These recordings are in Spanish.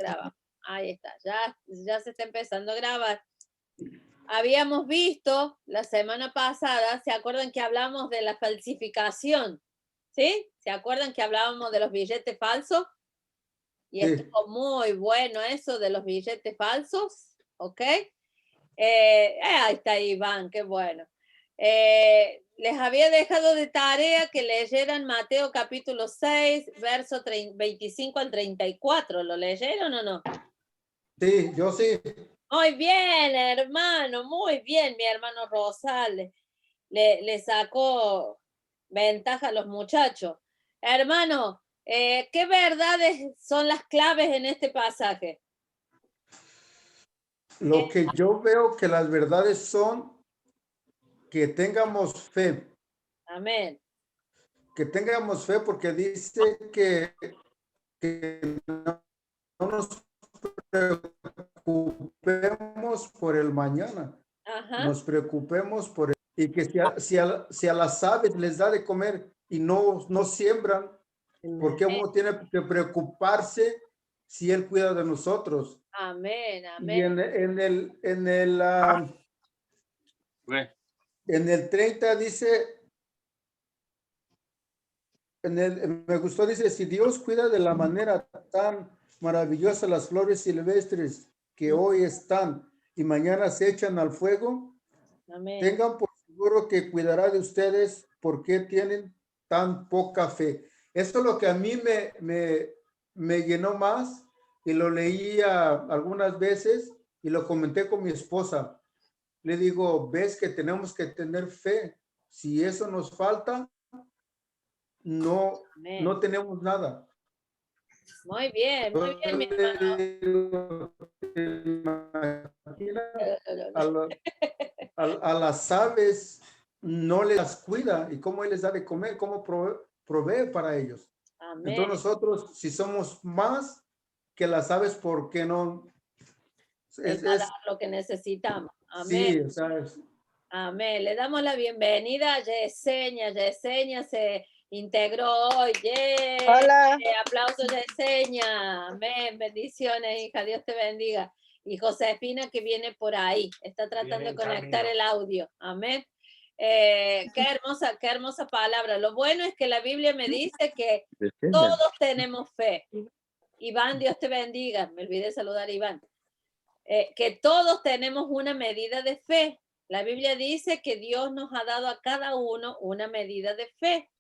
grabamos. Ahí está, ya se está empezando a grabar. Habíamos visto la semana pasada, ¿se acuerdan que hablamos de la falsificación? ¿Sí? ¿Se acuerdan que hablábamos de los billetes falsos? Y Sí. estuvo muy bueno eso de los billetes falsos, ¿ok? Ahí está Iván, qué bueno. Les había dejado de tarea que leyeran Mateo capítulo 6, verso 25 al 34. ¿Lo leyeron o no? Sí, yo sí. Muy bien, hermano, muy bien, mi hermano Rosales. Le sacó ventaja a los muchachos. Hermano, ¿qué verdades son las claves en este pasaje? Lo que yo veo que las verdades son que tengamos fe. Amén. Que tengamos fe porque dice que no nos preocupemos por el mañana. Ajá. Nos preocupemos por el, y que si a las aves les da de comer y no siembran, ¿por qué uno tiene que preocuparse si Él cuida de nosotros? Amén, Y amén. en el 30 dice, me gustó, dice, si Dios cuida de la manera tan maravillosa las flores silvestres que hoy están y mañana se echan al fuego, Amén. tengan por seguro que cuidará de ustedes porque tienen tan poca fe. Eso es lo que a mí me llenó más y lo leía algunas veces y lo comenté con mi esposa. Le digo, ves que tenemos que tener fe. Si eso nos falta, no tenemos nada. Muy bien, mi hermano. A las aves no les cuida y cómo Él les da de comer, cómo provee para ellos. Amén. Entonces nosotros, si somos más que las aves, ¿por qué no? Es dar lo que necesitamos. Amén. Sí, o sea, amén. Le damos la bienvenida a Yesenia. Yesenia se integró hoy. Yeah. Hola. Aplausos, Yesenia. Amén. Bendiciones, hija. Dios te bendiga. Y Josefina que viene por ahí. Está tratando de conectar el audio. Amén. Qué hermosa palabra. Lo bueno es que la Biblia me dice que todos tenemos fe. Iván, Dios te bendiga. Me olvidé saludar a Iván. Que todos tenemos una medida de fe. La Biblia dice que Dios nos ha dado a cada uno una medida de fe.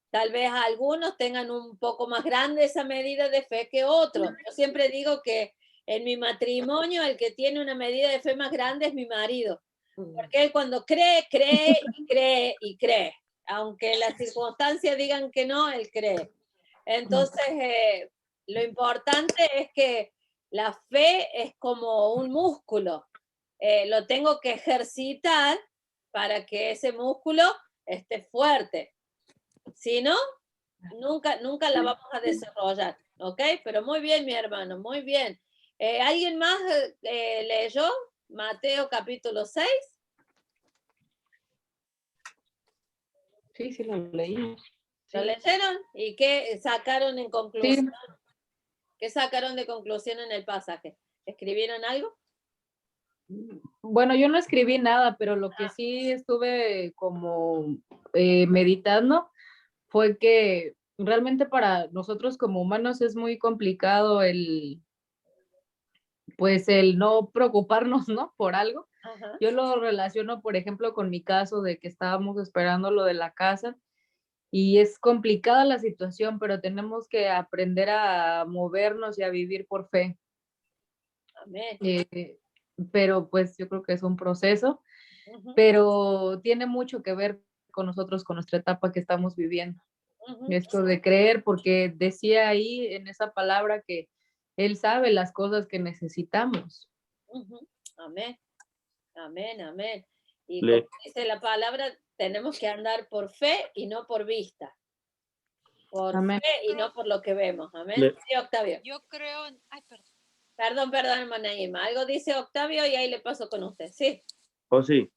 Tal vez algunos tengan un poco más grande esa medida de fe que otros. Yo siempre digo que en mi matrimonio el que tiene una medida de fe más grande es mi marido. Porque él cuando cree, cree y cree y cree. Aunque las circunstancias digan que no, él cree. Entonces, lo importante es que la fe es como un músculo. Lo tengo que ejercitar para que ese músculo esté fuerte. Si no, nunca la vamos a desarrollar. ¿Ok? Pero muy bien, mi hermano, muy bien. ¿Alguien más leyó Mateo capítulo 6? Sí, lo leí. ¿Lo leyeron? ¿Y qué sacaron en conclusión? Sí. ¿Qué sacaron de conclusión en el pasaje? ¿Escribieron algo? Bueno, yo no escribí nada, pero lo que sí estuve como meditando fue que realmente para nosotros como humanos es muy complicado pues el no preocuparnos, ¿no? Por algo. Ajá. Yo lo relaciono, por ejemplo, con mi caso de que estábamos esperando lo de la casa y es complicada la situación, pero tenemos que aprender a movernos y a vivir por fe. Amén. Pero pues yo creo que es un proceso, pero tiene mucho que ver con nosotros, con nuestra etapa que estamos viviendo. Esto de creer, porque decía ahí en esa palabra que Él sabe las cosas que necesitamos. Amén, amén, amén. Y como dice la palabra, tenemos que andar por fe y no por vista. Por amén. fe y no por lo que vemos. Amén. Sí, Octavio. Yo creo, ay, Perdón, hermana Ima. Algo dice Octavio y ahí le paso con usted. Sí. Oh, sí.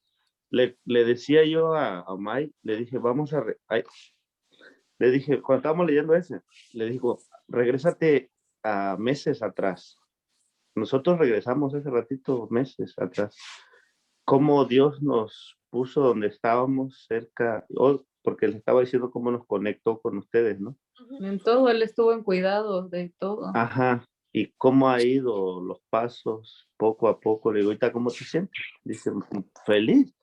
Le decía yo a May, le dije, vamos a... le dije, cuando estábamos leyendo ese, le digo, regrésate a meses atrás. nosotros regresamos hace ratito, meses atrás, cómo Dios nos puso donde estábamos cerca, porque les estaba diciendo cómo nos conectó con ustedes, ¿no? En todo, él estuvo en cuidado de todo. Ajá, y cómo ha ido los pasos poco a poco. Le digo, ¿ahorita cómo te sientes? Dice, feliz.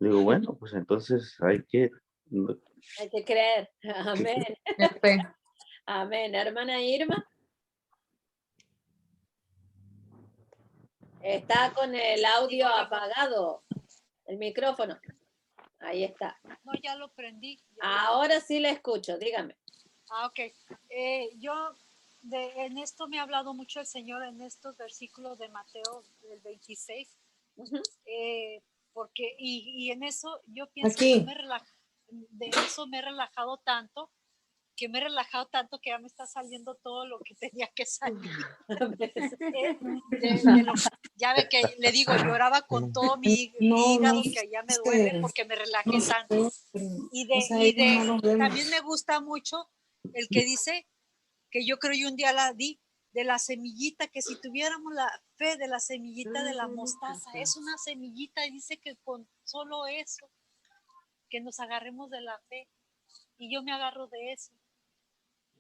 Le digo, bueno, pues entonces hay que creer. Amén. Qué fe. Amén. Hermana Irma. Está con el audio apagado, el micrófono. Ahí está. No, ya lo prendí. Ahora sí le escucho, dígame. Ok. En esto me ha hablado mucho el Señor en estos versículos de Mateo del 26. Porque, y en eso yo pienso que de eso me he relajado tanto, que ya me está saliendo todo lo que tenía que salir. Ya ve que le digo, lloraba con todo mi hígado, que ya me duele porque me relajé tanto. También me gusta mucho el que dice, que yo creo yo un día la di, de la semillita, que si tuviéramos la fe de la semillita de la mostaza, es una semillita, y dice que con solo eso, que nos agarremos de la fe, y yo me agarro de eso.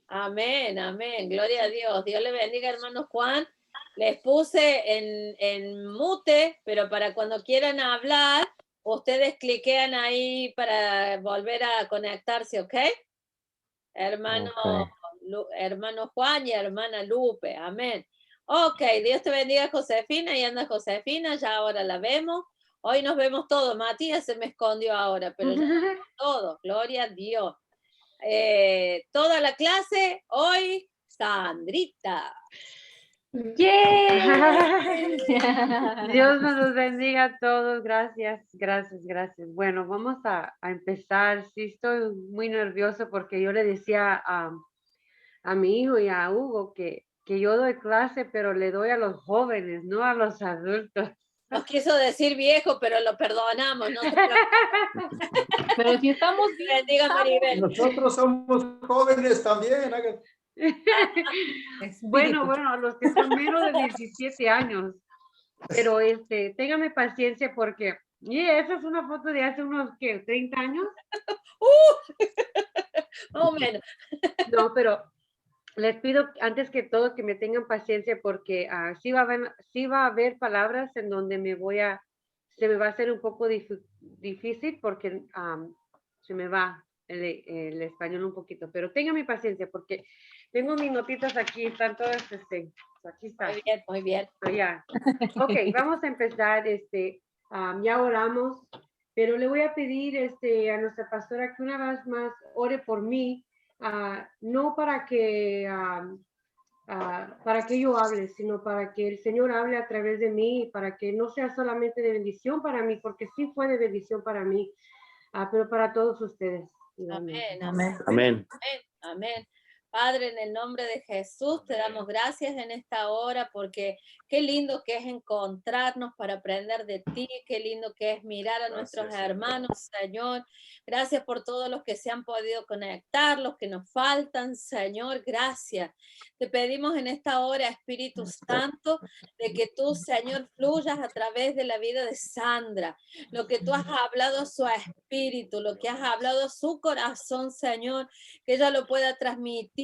Amén, amén, gloria a Dios. Dios le bendiga, hermano Juan. Les puse en mute, pero para cuando quieran hablar, ustedes cliquean ahí para volver a conectarse, ¿ok? Hermano, hermano Juan y hermana Lupe, amén. Ok, Dios te bendiga, Josefina. Y anda Josefina, ya ahora la vemos. Hoy nos vemos todos. Matías se me escondió ahora, pero ya nos vemos todos. Gloria a Dios. Toda la clase, hoy, Sandrita. Dios nos los bendiga a todos. Gracias, gracias, gracias. Bueno, vamos a empezar. Sí, estoy muy nerviosa porque yo le decía a mi hijo y a Hugo que yo doy clase, pero le doy a los jóvenes, no a los adultos. Nos quiso decir viejo, pero lo perdonamos, ¿no? Pero si estamos bien, bendiga, Maribel. Nosotros somos jóvenes también. Bueno, los que son menos de 17 años. Pero téngame paciencia porque esa es una foto de hace unos, ¿qué? 30 años. Más o menos. No, pero les pido antes que todo que me tengan paciencia porque sí va a haber palabras en donde se me va a hacer un poco difícil porque se me va el español un poquito, pero ténganme paciencia porque tengo mis notitas aquí, están todas, aquí está. Muy bien, muy bien. Ya. Ok, vamos a empezar, ya oramos, pero le voy a pedir a nuestra pastora que una vez más ore por mí, no para que yo hable, sino para que el Señor hable a través de mí, para que no sea solamente de bendición para mí, porque sí fue de bendición para mí, pero para todos ustedes. Amén, amén. Amén. Amén. Padre, en el nombre de Jesús, te damos gracias en esta hora porque qué lindo que es encontrarnos para aprender de ti, qué lindo que es mirar a nuestros hermanos, Señor. Gracias por todos los que se han podido conectar, los que nos faltan, Señor, gracias. Te pedimos en esta hora, Espíritu Santo, de que tú, Señor, fluyas a través de la vida de Sandra. Lo que tú has hablado a su espíritu, lo que has hablado a su corazón, Señor, que ella lo pueda transmitir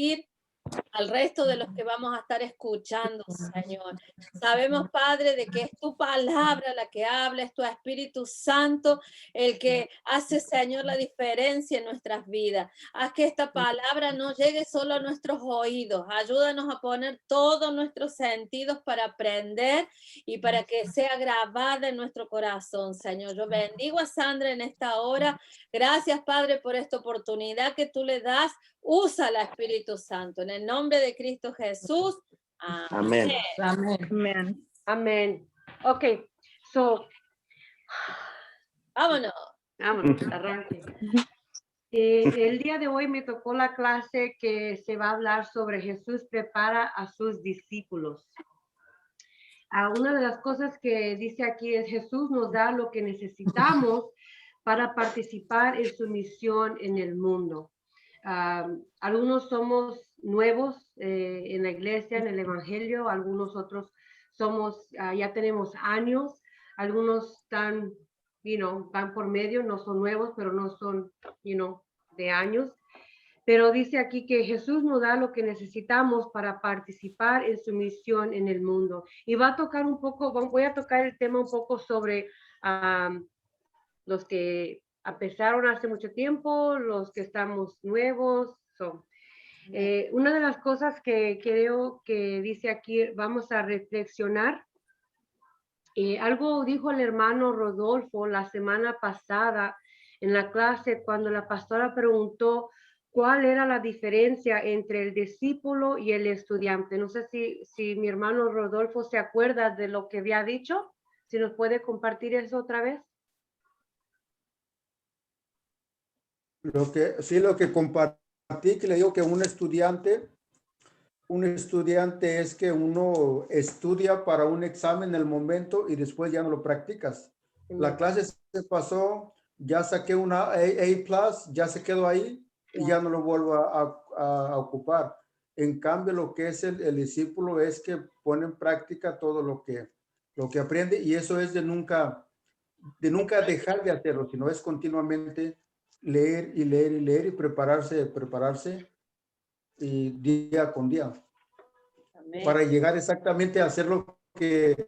al resto de los que vamos a estar escuchando, Señor. Sabemos, Padre, de que es tu palabra la que habla, es tu Espíritu Santo el que hace, Señor, la diferencia en nuestras vidas. Haz que esta palabra no llegue solo a nuestros oídos. Ayúdanos a poner todos nuestros sentidos para aprender y para que sea grabada en nuestro corazón, Señor. Yo bendigo a Sandra en esta hora. Gracias, Padre, por esta oportunidad que tú le das. Úsala, Espíritu Santo, en el nombre de Cristo Jesús. Amén. Amén. Amén. Ok, so, Vámonos. arranque. El día de hoy me tocó la clase que se va a hablar sobre Jesús prepara a sus discípulos. Una de las cosas que dice aquí es Jesús nos da lo que necesitamos para participar en su misión en el mundo. Algunos somos nuevos en la iglesia, en el evangelio, algunos otros ya tenemos años, algunos están, van por medio, no son nuevos, pero no son, de años. Pero dice aquí que Jesús nos da lo que necesitamos para participar en su misión en el mundo. Y va a tocar un poco, voy a tocar el tema un poco sobre los que empezaron hace mucho tiempo, los que estamos nuevos. Una de las cosas que creo que dice aquí, vamos a reflexionar. Algo dijo el hermano Rodolfo la semana pasada en la clase cuando la pastora preguntó cuál era la diferencia entre el discípulo y el estudiante. No sé si mi hermano Rodolfo se acuerda de lo que había dicho. Si nos puede compartir eso otra vez. Lo que compartí, que le digo que un estudiante es que uno estudia para un examen en el momento y después ya no lo practicas. La clase se pasó, ya saqué una A+, ya se quedó ahí y ya no lo vuelvo a ocupar. En cambio, lo que es el discípulo es que pone en práctica todo lo que aprende, y eso es de nunca dejar de hacerlo, sino es continuamente leer y leer y leer y prepararse y día con día. Amén. Para llegar exactamente a hacer lo que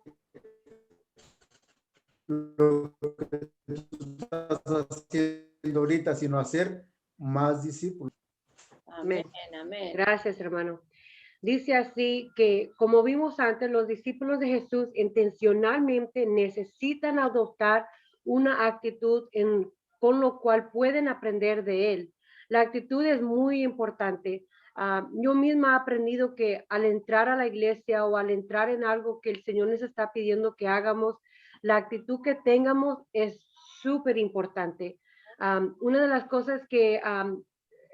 estás haciendo ahorita, sino hacer más discípulos. Amén. Amén. Gracias, hermano. Dice así que, como vimos antes, los discípulos de Jesús intencionalmente necesitan adoptar una actitud con lo cual pueden aprender de él. La actitud es muy importante. Yo misma he aprendido que al entrar a la iglesia o al entrar en algo que el Señor nos está pidiendo que hagamos, la actitud que tengamos es súper importante. Una de las cosas que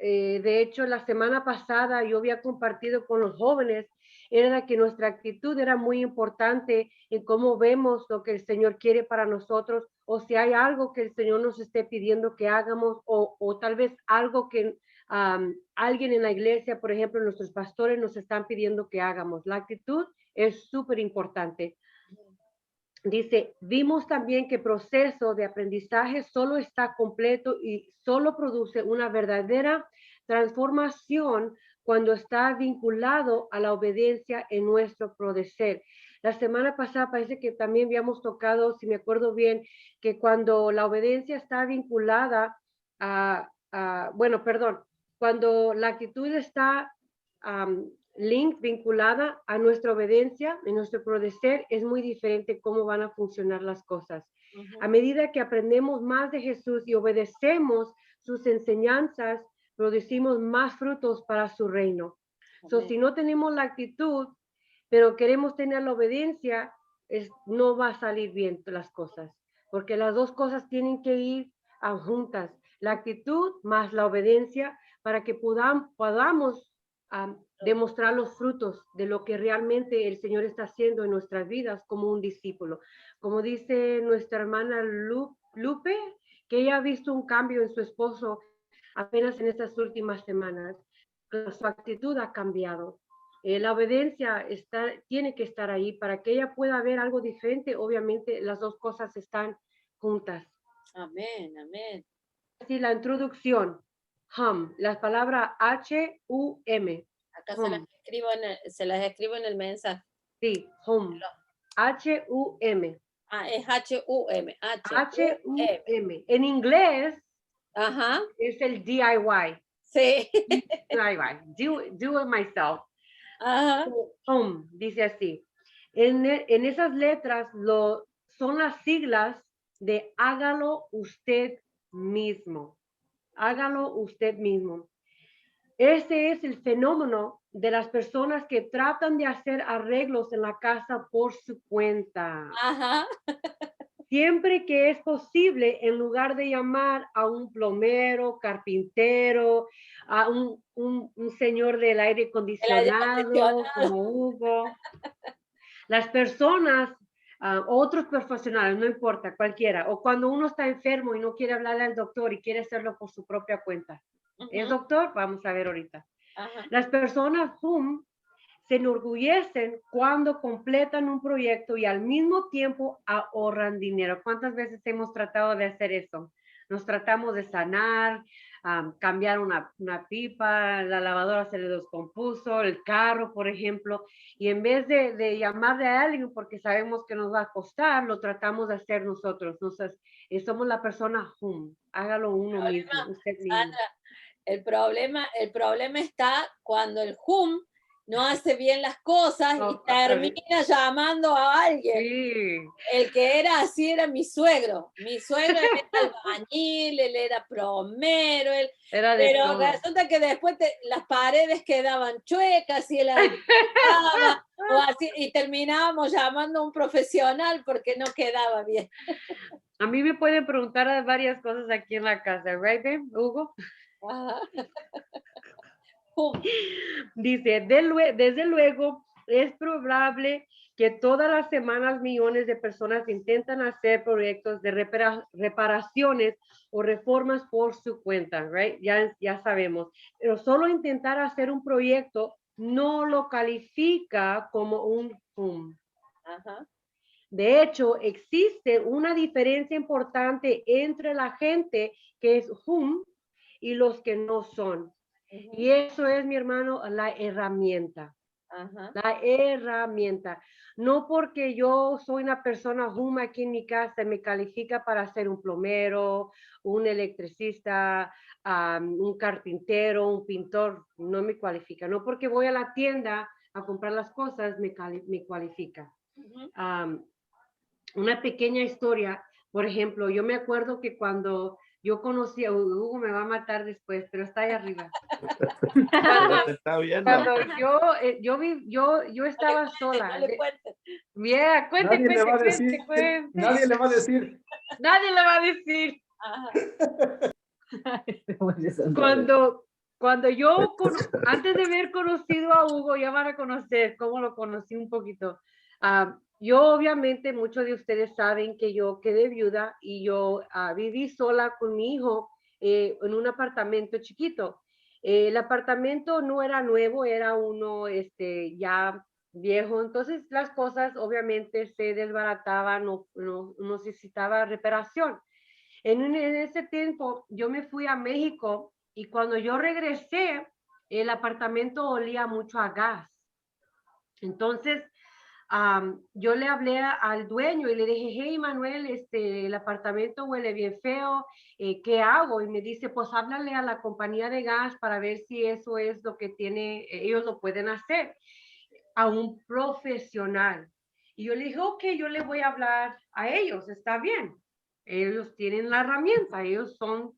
de hecho, la semana pasada yo había compartido con los jóvenes, era que nuestra actitud era muy importante en cómo vemos lo que el Señor quiere para nosotros, o si hay algo que el Señor nos esté pidiendo que hagamos, o tal vez algo que alguien en la iglesia, por ejemplo, nuestros pastores nos están pidiendo que hagamos. La actitud es súper importante. Dice, vimos también que el proceso de aprendizaje solo está completo y solo produce una verdadera transformación cuando está vinculado a la obediencia en nuestro proceder. La semana pasada parece que también habíamos tocado, si me acuerdo bien, que cuando la obediencia está vinculada cuando la actitud está vinculada a nuestra obediencia, en nuestro proceder, es muy diferente cómo van a funcionar las cosas. A medida que aprendemos más de Jesús y obedecemos sus enseñanzas, producimos más frutos para su reino. Si no tenemos la actitud, pero queremos tener la obediencia, no va a salir bien las cosas, porque las dos cosas tienen que ir juntas, la actitud más la obediencia, para que podamos demostrar los frutos de lo que realmente el Señor está haciendo en nuestras vidas como un discípulo. Como dice nuestra hermana Lupe, que ella ha visto un cambio en su esposo apenas en estas últimas semanas. Su actitud ha cambiado. La obediencia tiene que estar ahí para que ella pueda ver algo diferente. Obviamente las dos cosas están juntas. Amén, amén. Así la introducción. La palabra H-U-M. Acá se las escribo en el mensaje. Sí, home. H-U-M. Es H-U-M. H-U-M. En inglés es el DIY. Sí. DIY. Do it myself. Ajá. Home, dice así. En esas letras son las siglas de hágalo usted mismo. Hágalo usted mismo. Ese es el fenómeno de las personas que tratan de hacer arreglos en la casa por su cuenta. Ajá. Siempre que es posible, en lugar de llamar a un plomero, carpintero, a un señor del aire acondicionado como Hugo, las personas, otros profesionales, no importa, cualquiera, o cuando uno está enfermo y no quiere hablarle al doctor y quiere hacerlo por su propia cuenta. ¿Es doctor? Vamos a ver ahorita. Las personas se enorgullecen cuando completan un proyecto y al mismo tiempo ahorran dinero. ¿Cuántas veces hemos tratado de hacer eso? Nos tratamos de sanar, cambiar una pipa, la lavadora se le descompuso, el carro, por ejemplo, y en vez de llamarle a alguien porque sabemos que nos va a costar, lo tratamos de hacer nosotros. Entonces, somos la persona, hágalo uno mismo, usted mismo. Sandra, el problema está cuando el no hace bien las cosas y termina llamando a alguien. Sí. El que era así era mi suegro. Mi suegro era albañil, él era plomero, pero todo. resulta que después las paredes quedaban chuecas y él o así, y terminábamos llamando a un profesional porque no quedaba bien. A mí me pueden preguntar varias cosas aquí en la casa, ¿right, babe? Hugo? Ajá. Dice, desde luego, es probable que todas las semanas millones de personas intentan hacer proyectos de reparaciones o reformas por su cuenta, right? Ya sabemos. Pero solo intentar hacer un proyecto no lo califica como un home. Ajá. De hecho, existe una diferencia importante entre la gente que es home y los que no son. Y eso es, mi hermano, la herramienta. Ajá. La herramienta. No porque yo soy una persona home aquí en mi casa me califica para ser un plomero, un electricista, un carpintero, un pintor. No me cualifica. No porque voy a la tienda a comprar las cosas me cualifica. Una pequeña historia. Por ejemplo, yo me acuerdo que cuando yo conocí a Hugo, me va a matar después, pero está ahí arriba. Cuando yo estaba sola. Nadie le va a decir. Nadie le va a decir. Nadie le va a decir. Cuando yo, antes de haber conocido a Hugo, ya van a conocer cómo lo conocí un poquito. Yo obviamente, muchos de ustedes saben que yo quedé viuda y yo viví sola con mi hijo en un apartamento chiquito. El apartamento no era nuevo, era uno ya viejo, entonces las cosas obviamente se desbarataban, no necesitaba reparación. En ese tiempo yo me fui a México y cuando yo regresé, el apartamento olía mucho a gas. Entonces, yo le hablé al dueño y le dije, hey Manuel, el apartamento huele bien feo, ¿qué hago? Y me dice, pues háblale a la compañía de gas para ver si eso es lo que tiene, ellos lo pueden hacer, a un profesional. Y yo le dije, ok, yo le voy a hablar a ellos, está bien. Ellos tienen la herramienta, ellos son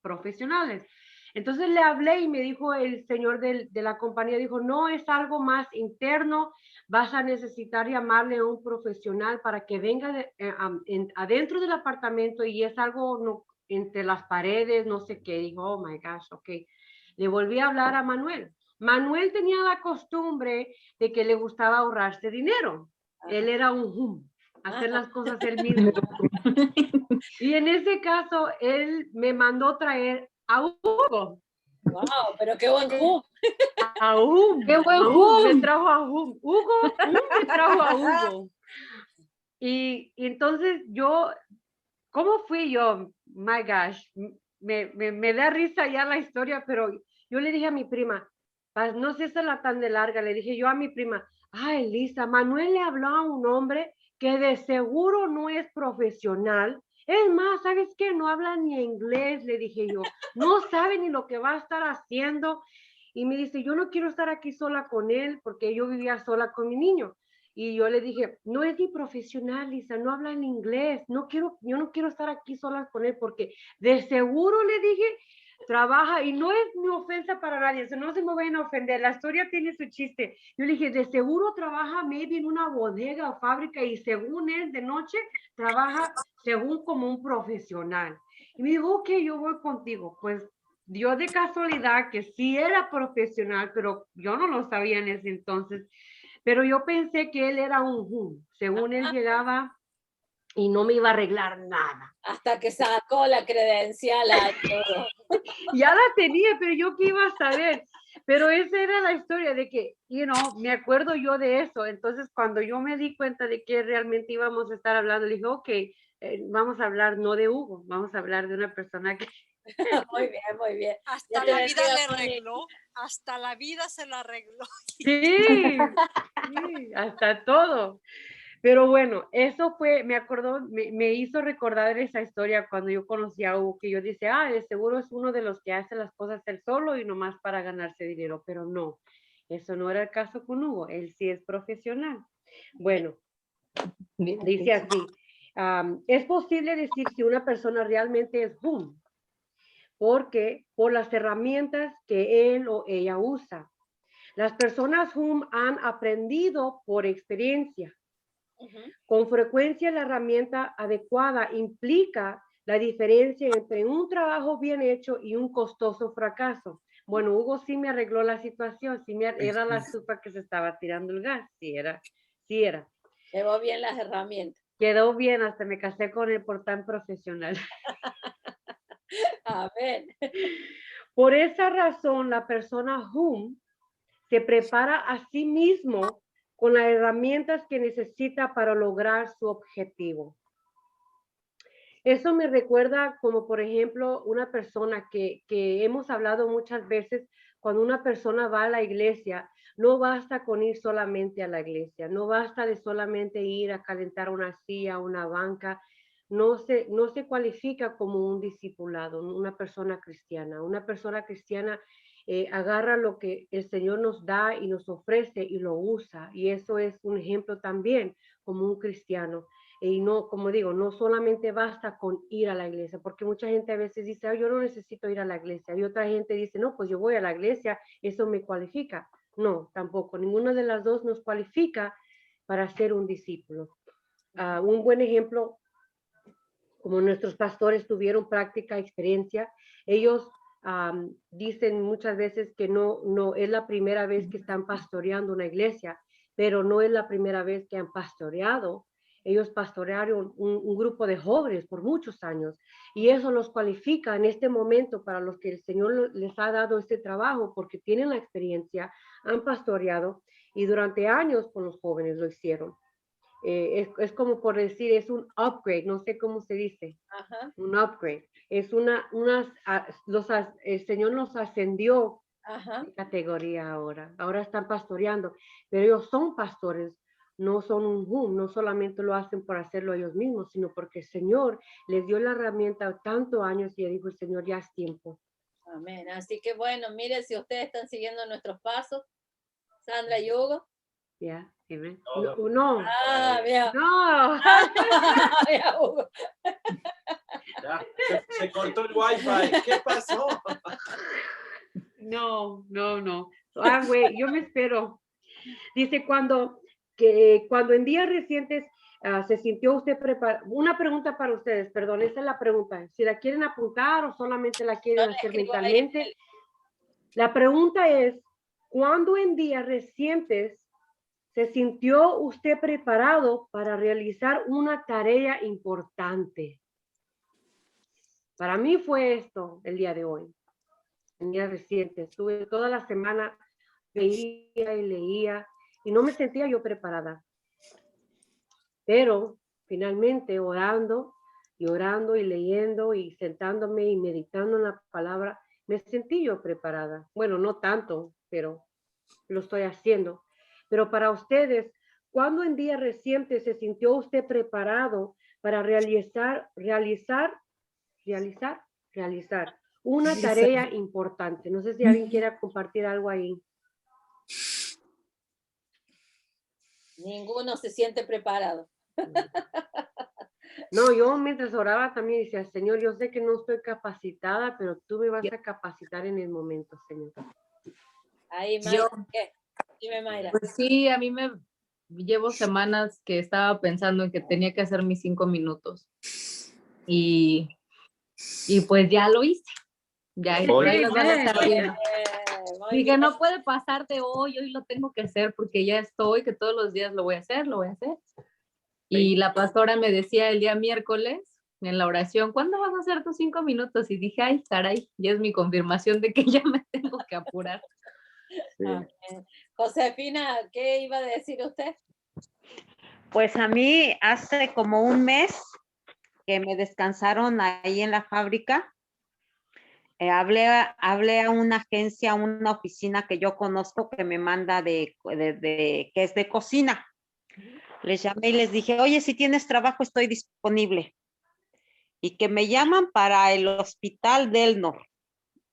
profesionales. Entonces le hablé y me dijo el señor de la compañía, dijo, no, es algo más interno, vas a necesitar llamarle a un profesional para que venga adentro del apartamento y es algo entre las paredes, no sé qué. Dijo, oh my gosh, ok. Le volví a hablar a Manuel. Manuel tenía la costumbre de que le gustaba ahorrarse dinero. Él era un hacer las cosas él mismo. Y en ese caso, él me mandó traer a Hugo. Wow, pero qué buen Hugo. A Hugo. ¡Qué buen Hugo! Me trajo a Hugo. Hugo me trajo a Hugo. Y entonces yo, ¿cómo fui yo? My gosh, me da risa ya la historia, pero yo le dije a mi prima, no sé si la tan de larga, le dije yo a mi prima, ay Lisa, Manuel le habló a un hombre que de seguro no es profesional. Es más, ¿sabes qué? No habla ni inglés, le dije yo. No sabe ni lo que va a estar haciendo. Y me dice, yo no quiero estar aquí sola con él porque yo vivía sola con mi niño. Y yo le dije, no es ni profesional, Lisa, no habla en inglés. Yo no quiero estar aquí sola con él porque de seguro, le dije, trabaja, y no es mi ofensa para nadie, no se me vayan a ofender, la historia tiene su chiste. Yo le dije, de seguro trabaja maybe en una bodega o fábrica y según él de noche trabaja según como un profesional. Y me dijo, ok, yo voy contigo. Pues dio de casualidad que sí era profesional, pero yo no lo sabía en ese entonces. Pero yo pensé que él era un según él llegaba y no me iba a arreglar nada. Hasta que sacó la credencial a todo. Ya la tenía, pero yo qué iba a saber. Pero esa era la historia de que, me acuerdo yo de eso. Entonces, cuando yo me di cuenta de que realmente íbamos a estar hablando, le dije, ok, vamos a hablar no de Hugo, vamos a hablar de una persona que... Muy bien, muy bien. Hasta la vida le arregló, hasta la vida se la arregló. Sí, hasta todo. Pero bueno, eso fue, me hizo recordar esa historia cuando yo conocí a Hugo, que yo dije, de seguro es uno de los que hace las cosas él solo y nomás para ganarse dinero, pero no, eso no era el caso con Hugo, él sí es profesional. Bueno, dice así, es posible decir si una persona realmente es boom, porque por las herramientas que él o ella usa. Las personas boom han aprendido por experiencia. Con frecuencia la herramienta adecuada implica la diferencia entre un trabajo bien hecho y un costoso fracaso. Bueno, Hugo sí me arregló la situación, era la estufa que se estaba tirando el gas, sí era. Llevó bien las herramientas. Quedó bien, hasta me casé con él por tan profesional. Amén. Por esa razón, la persona whom se prepara a sí mismo con las herramientas que necesita para lograr su objetivo. Eso me recuerda como, por ejemplo, una persona que hemos hablado muchas veces, cuando una persona va a la iglesia, no basta con ir solamente a la iglesia, no basta de solamente ir a calentar una silla, una banca, no se cualifica como un discipulado, una persona cristiana. Una persona cristiana agarra lo que el Señor nos da y nos ofrece y lo usa, y eso es un ejemplo también como un cristiano. Y no, como digo, no solamente basta con ir a la iglesia, porque mucha gente a veces dice, yo no necesito ir a la iglesia, y otra gente dice, no, pues yo voy a la iglesia, eso me cualifica. No, tampoco, ninguna de las dos nos cualifica para ser un discípulo. Un buen ejemplo, como nuestros pastores tuvieron práctica, experiencia, ellos dicen muchas veces que no es la primera vez que están pastoreando una iglesia, pero no es la primera vez que han pastoreado. Ellos pastorearon un grupo de jóvenes por muchos años, y eso los cualifica en este momento para los que el Señor les ha dado este trabajo, porque tienen la experiencia, han pastoreado, y durante años con los jóvenes lo hicieron. Es como por decir, es un upgrade, no sé cómo se dice. Ajá. Un upgrade. Es el Señor nos ascendió de categoría ahora. Ahora están pastoreando, pero ellos son pastores, no son un boom, no solamente lo hacen por hacerlo ellos mismos, sino porque el Señor les dio la herramienta tantos años y dijo el Señor, ya es tiempo. Amén. Así que bueno, miren, si ustedes están siguiendo nuestros pasos, Sandra y Hugo. Ya, no. Mira. No. Mira, Hugo. Ya, se cortó el wifi. ¿Qué pasó? No. Güey, yo me espero. Dice, cuando en días recientes se sintió usted preparado. Una pregunta para ustedes, perdón, esa es la pregunta. Si la quieren apuntar o solamente la quieren hacer mentalmente. La pregunta es, ¿cuándo en días recientes se sintió usted preparado para realizar una tarea importante? Para mí fue esto el día de hoy, en días recientes. Estuve toda la semana, veía y leía, y no me sentía yo preparada. Pero finalmente orando y leyendo y sentándome y meditando en la palabra, me sentí yo preparada. Bueno, no tanto, pero lo estoy haciendo. Pero para ustedes, ¿cuándo en días recientes se sintió usted preparado para realizar una tarea importante? No sé si alguien quiera compartir algo ahí. Ninguno se siente preparado. No, yo mientras oraba también decía, Señor, yo sé que no estoy capacitada, pero tú me vas a capacitar en el momento, Señor. Ahí, Mayra, ¿qué? Dime, Mayra. Pues sí, a mí me llevo semanas que estaba pensando en que tenía que hacer mis 5 minutos. Y pues ya lo hice. Ya ahí los van a estar viendo. Dije, no puede pasar de hoy lo tengo que hacer porque ya estoy, que todos los días lo voy a hacer. Y la pastora me decía el día miércoles en la oración, ¿cuándo vas a hacer tus 5 minutos? Y dije, ay, caray, ya es mi confirmación de que ya me tengo que apurar. Sí. Amén. Josefina, ¿qué iba a decir usted? Pues a mí hace como un mes que me descansaron ahí en la fábrica. Hablé a una agencia, a una oficina que yo conozco que me manda que es de cocina. Les llamé y les dije, oye, si tienes trabajo, estoy disponible. Y que me llaman para el hospital del Norte.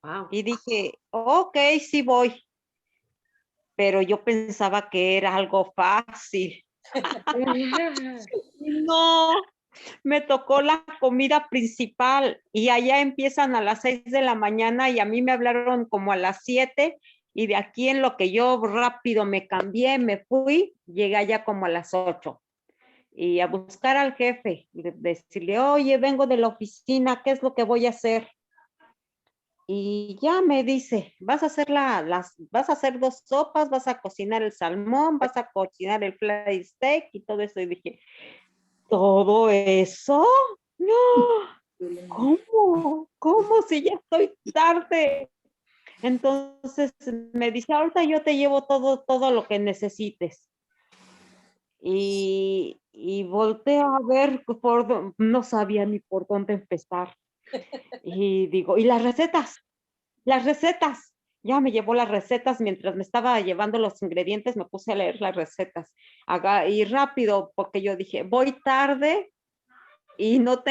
Wow. Y dije, ok, sí voy. Pero yo pensaba que era algo fácil. No, me tocó la comida principal y allá empiezan a las 6 de la mañana y a mí me hablaron como a las 7 y de aquí en lo que yo rápido me cambié, me fui, llegué allá como a las 8 y a buscar al jefe, decirle, oye, vengo de la oficina, ¿qué es lo que voy a hacer? Y ya me dice, vas a hacer vas a hacer 2 sopas, vas a cocinar el salmón, vas a cocinar el fly steak y todo eso. Y dije, ¿todo eso? No, ¿cómo si ya estoy tarde? Entonces me dice, ahorita yo te llevo todo lo que necesites. Y volteo a ver, no sabía ni por dónde empezar. Y digo, ¿y las recetas? Las recetas. Ya me llevó las recetas mientras me estaba llevando los ingredientes, me puse a leer las recetas. Y rápido, porque yo dije, voy tarde y no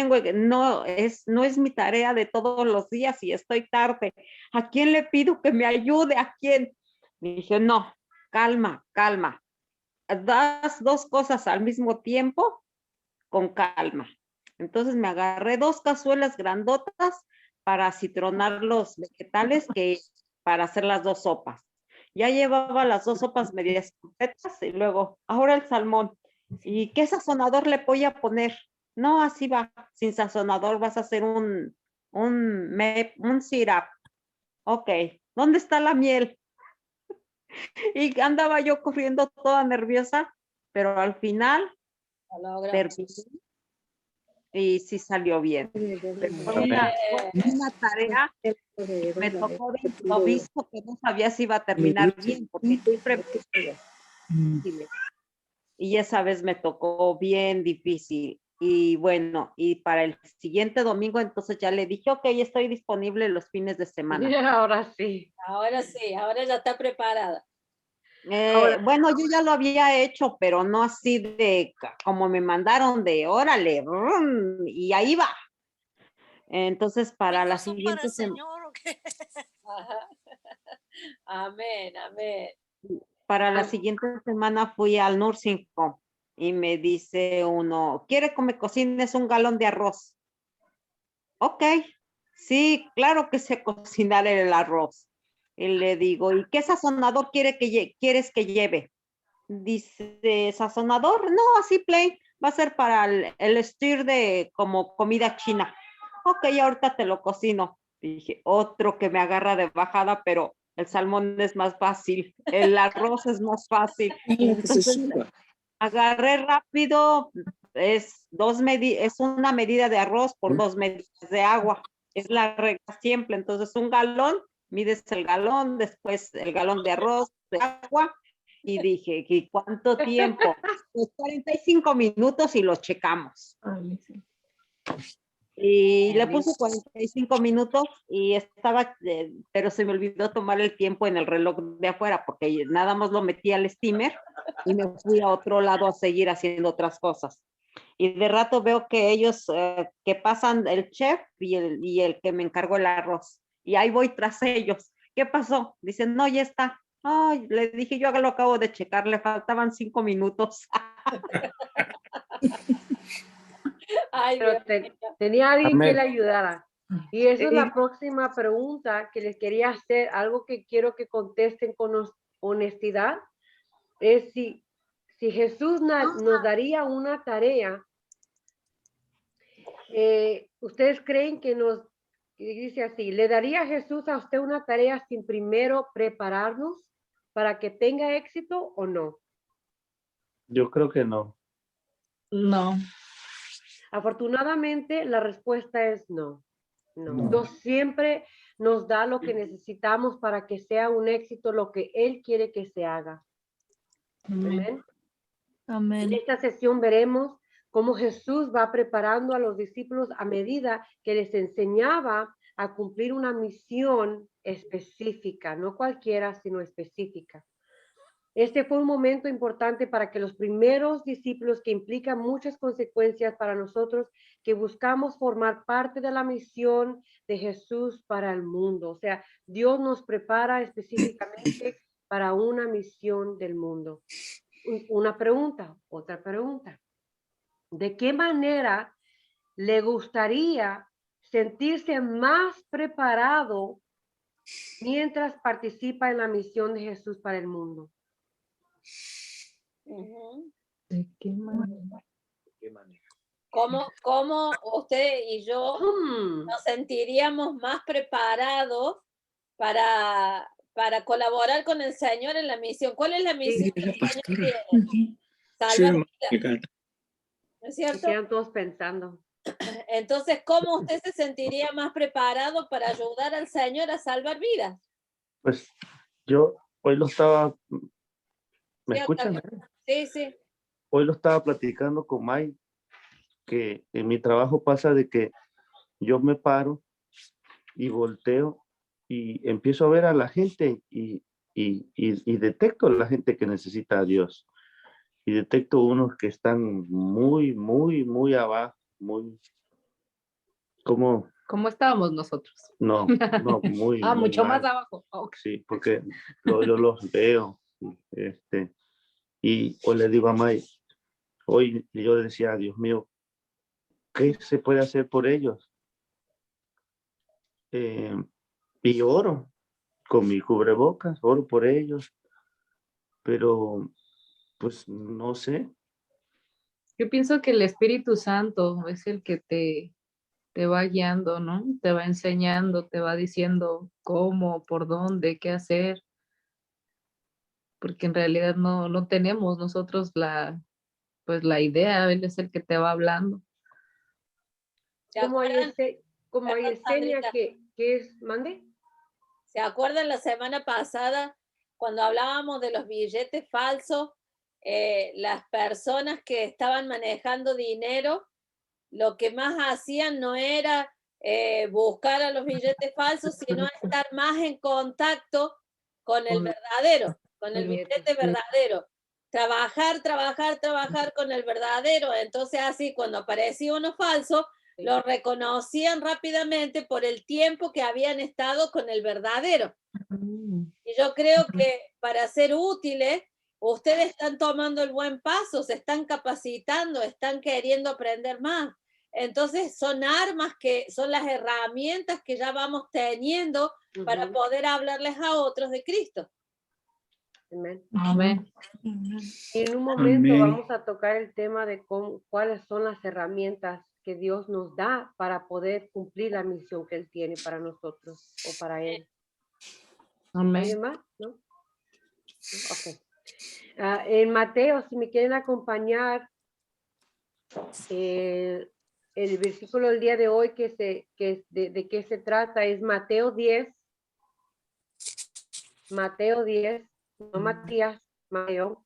es mi tarea de todos los días y estoy tarde. ¿A quién le pido que me ayude? ¿A quién? Y dije, no, calma. Das 2 cosas al mismo tiempo con calma. Entonces me agarré 2 cazuelas grandotas para citronar los vegetales para hacer las 2 sopas. Ya llevaba las 2 sopas medias completas y luego, ahora el salmón. ¿Y qué sazonador le voy a poner? No, así va, sin sazonador vas a hacer un syrup. Ok, ¿dónde está la miel? Y andaba yo corriendo toda nerviosa, pero al final terminé y sí salió bien. Pero fue una tarea, me tocó de improviso que no sabía si iba a terminar bien, porque siempre y esa vez me tocó bien difícil. Y bueno, y para el siguiente domingo, entonces ya le dije, ok, estoy disponible los fines de semana. Ahora sí. Ahora sí, ahora ya está preparada. Bueno, yo ya lo había hecho, pero no así de como me mandaron de órale, y ahí va. Entonces, para la siguiente semana. Amén, amén. Para la siguiente semana fui al nursing home y me dice uno, ¿quiere que me cocines un galón de arroz? Ok, sí, claro que sé cocinar el arroz. Y le digo, ¿y qué sazonador quieres que lleve? Dice, ¿sazonador? No, así plain. Va a ser para el stir de como comida china. Ok, ahorita te lo cocino. Dije, otro que me agarra de bajada, pero el salmón es más fácil. El arroz es más fácil. Entonces, agarré rápido. Es una medida de arroz por 2 medidas de agua. Es la regla siempre. Entonces, un galón, mides el galón, después el galón de arroz, de agua. Y dije, ¿y cuánto tiempo? Pues 45 minutos y lo checamos. Y le puse 45 minutos y estaba, pero se me olvidó tomar el tiempo en el reloj de afuera porque nada más lo metí al steamer y me fui a otro lado a seguir haciendo otras cosas. Y de rato veo que ellos, que pasan el chef y el que me encargó el arroz. Y ahí voy tras ellos. ¿Qué pasó? Dicen, no, ya está. Ay, le dije, yo lo acabo de checar, le faltaban 5 minutos. Ay, Pero tenía alguien Amén. que le ayudara. Y esa es la próxima pregunta que les quería hacer, algo que quiero que contesten con honestidad, es si Jesús nos daría una tarea, ¿ustedes creen que dice así, le daría Jesús a usted una tarea sin primero prepararnos para que tenga éxito o no? Yo creo que no. No. Afortunadamente, la respuesta es no. No. Dios siempre nos da lo que necesitamos para que sea un éxito lo que Él quiere que se haga. Amén. Amén. En esta sesión veremos cómo Jesús va preparando a los discípulos a medida que les enseñaba a cumplir una misión específica, no cualquiera, sino específica. Este fue un momento importante para que los primeros discípulos, que implican muchas consecuencias para nosotros, que buscamos formar parte de la misión de Jesús para el mundo. O sea, Dios nos prepara específicamente para una misión del mundo. Una pregunta, otra pregunta. ¿De qué manera le gustaría sentirse más preparado mientras participa en la misión de Jesús para el mundo? ¿De qué manera? ¿Cómo usted y yo nos sentiríamos más preparados para colaborar con el Señor en la misión? ¿Cuál es la misión que el Señor tiene? Salvar vidas. ¿No es cierto? Quedan todos pensando. Entonces, ¿cómo usted se sentiría más preparado para ayudar al Señor a salvar vidas? Pues yo hoy lo estaba, ¿me Sí, escuchan? Sí, sí. Hoy lo estaba platicando con Mike, que en mi trabajo pasa de que yo me paro y volteo y empiezo a ver a la gente y detecto a la gente que necesita a Dios. Y detecto unos que están muy abajo, muy, como... ¿Cómo estábamos nosotros? No, muy, muy mucho mal. más abajo. Okay. Sí, porque yo los veo, y hoy le digo a May, hoy yo decía, Dios mío, ¿qué se puede hacer por ellos? Y oro con mi cubrebocas, oro por ellos, pero pues no sé. Yo pienso que el Espíritu Santo es el que te va guiando, ¿no? Te va enseñando, te va diciendo cómo, por dónde, qué hacer. Porque en realidad no tenemos nosotros la idea, Él es el que te va hablando. Como hay escena que es, ¿mande? ¿Se acuerdan la semana pasada cuando hablábamos de los billetes falsos? Las personas que estaban manejando dinero, lo que más hacían no era buscar a los billetes falsos, sino estar más en contacto con el verdadero, con el billete verdadero. Trabajar con el verdadero. Entonces así cuando aparecía uno falso, lo reconocían rápidamente por el tiempo que habían estado con el verdadero. Y yo creo que para ser útiles, ustedes están tomando el buen paso, se están capacitando, están queriendo aprender más. Entonces son armas son las herramientas que ya vamos teniendo para poder hablarles a otros de Cristo. Amén. Amén. Y en un momento vamos a tocar el tema de cuáles son las herramientas que Dios nos da para poder cumplir la misión que Él tiene para nosotros o para Él. Amén. ¿Alguien más? ¿No? Ok. En Mateo, si me quieren acompañar, el versículo del día de hoy de qué se trata es Mateo 10. Mateo 10, no Matías, Mateo.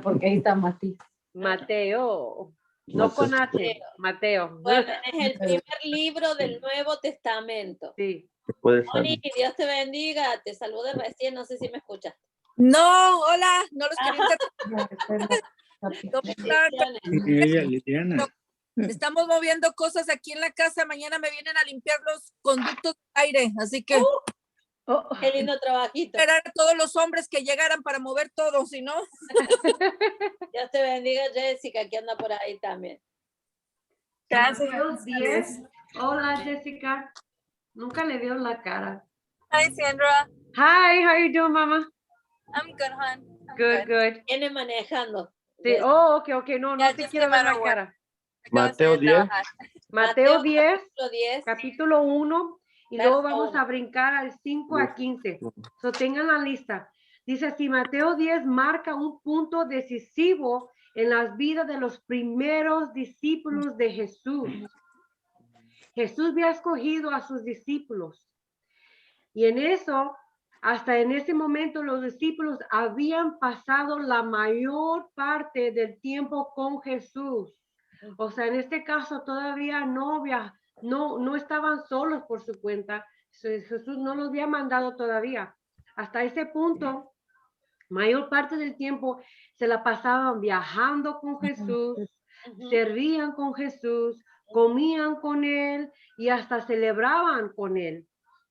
Porque ahí está Matías. Mateo. No con H, Mateo. Bueno, es el primer libro del Nuevo Testamento. Sí. Moni, Dios te bendiga. Te saludé recién, no sé si me escuchas. No, hola, no los quería Liliana. Estamos moviendo cosas aquí en la casa. Mañana me vienen a limpiar los conductos de aire, así que qué lindo trabajito. Esperar a todos los hombres que llegaran para mover todo, si no. Dios te bendiga, Jessica, que anda por ahí también. Gracias. 10. Hola, Jessica. Nunca le dio la cara. Hi, Sandra. Hi, how you doing, mama? I'm good, hon. Good. Viene manejando. Sí. Ok. No te quiero ver la cara. Mateo 10. Mateo 10, capítulo 1, y luego vamos a brincar al 5 a 15. So tengan la lista. Dice así, Mateo 10 marca un punto decisivo en las vidas de los primeros discípulos de Jesús. Jesús había escogido a sus discípulos. Y en eso, hasta en ese momento, los discípulos habían pasado la mayor parte del tiempo con Jesús. O sea, en este caso todavía no estaban solos por su cuenta. Jesús no los había mandado todavía. Hasta ese punto, mayor parte del tiempo se la pasaban viajando con Jesús, servían con Jesús, comían con él y hasta celebraban con él.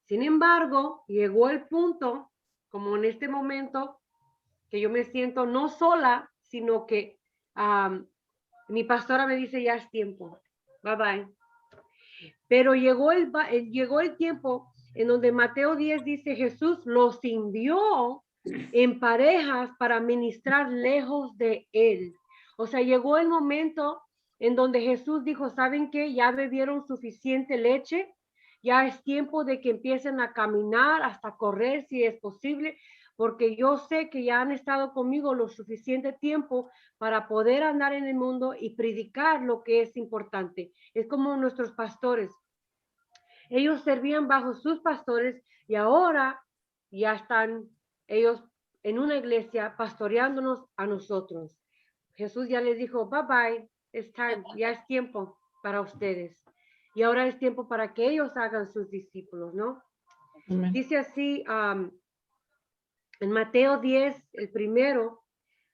Sin embargo, llegó el punto, como en este momento, que yo me siento no sola, sino que mi pastora me dice, ya es tiempo, bye bye. Pero llegó el tiempo en donde Mateo 10 dice, Jesús los envió en parejas para ministrar lejos de él. O sea, llegó el momento en donde Jesús dijo, ¿saben qué? Ya bebieron suficiente leche, ya es tiempo de que empiecen a caminar, hasta correr si es posible, porque yo sé que ya han estado conmigo lo suficiente tiempo para poder andar en el mundo y predicar lo que es importante. Es como nuestros pastores. Ellos servían bajo sus pastores y ahora ya están ellos en una iglesia pastoreándonos a nosotros. Jesús ya les dijo, bye bye, it's time, ya es tiempo para ustedes. Y ahora es tiempo para que ellos hagan sus discípulos, ¿no? Amén. Dice así, en Mateo 10, el primero,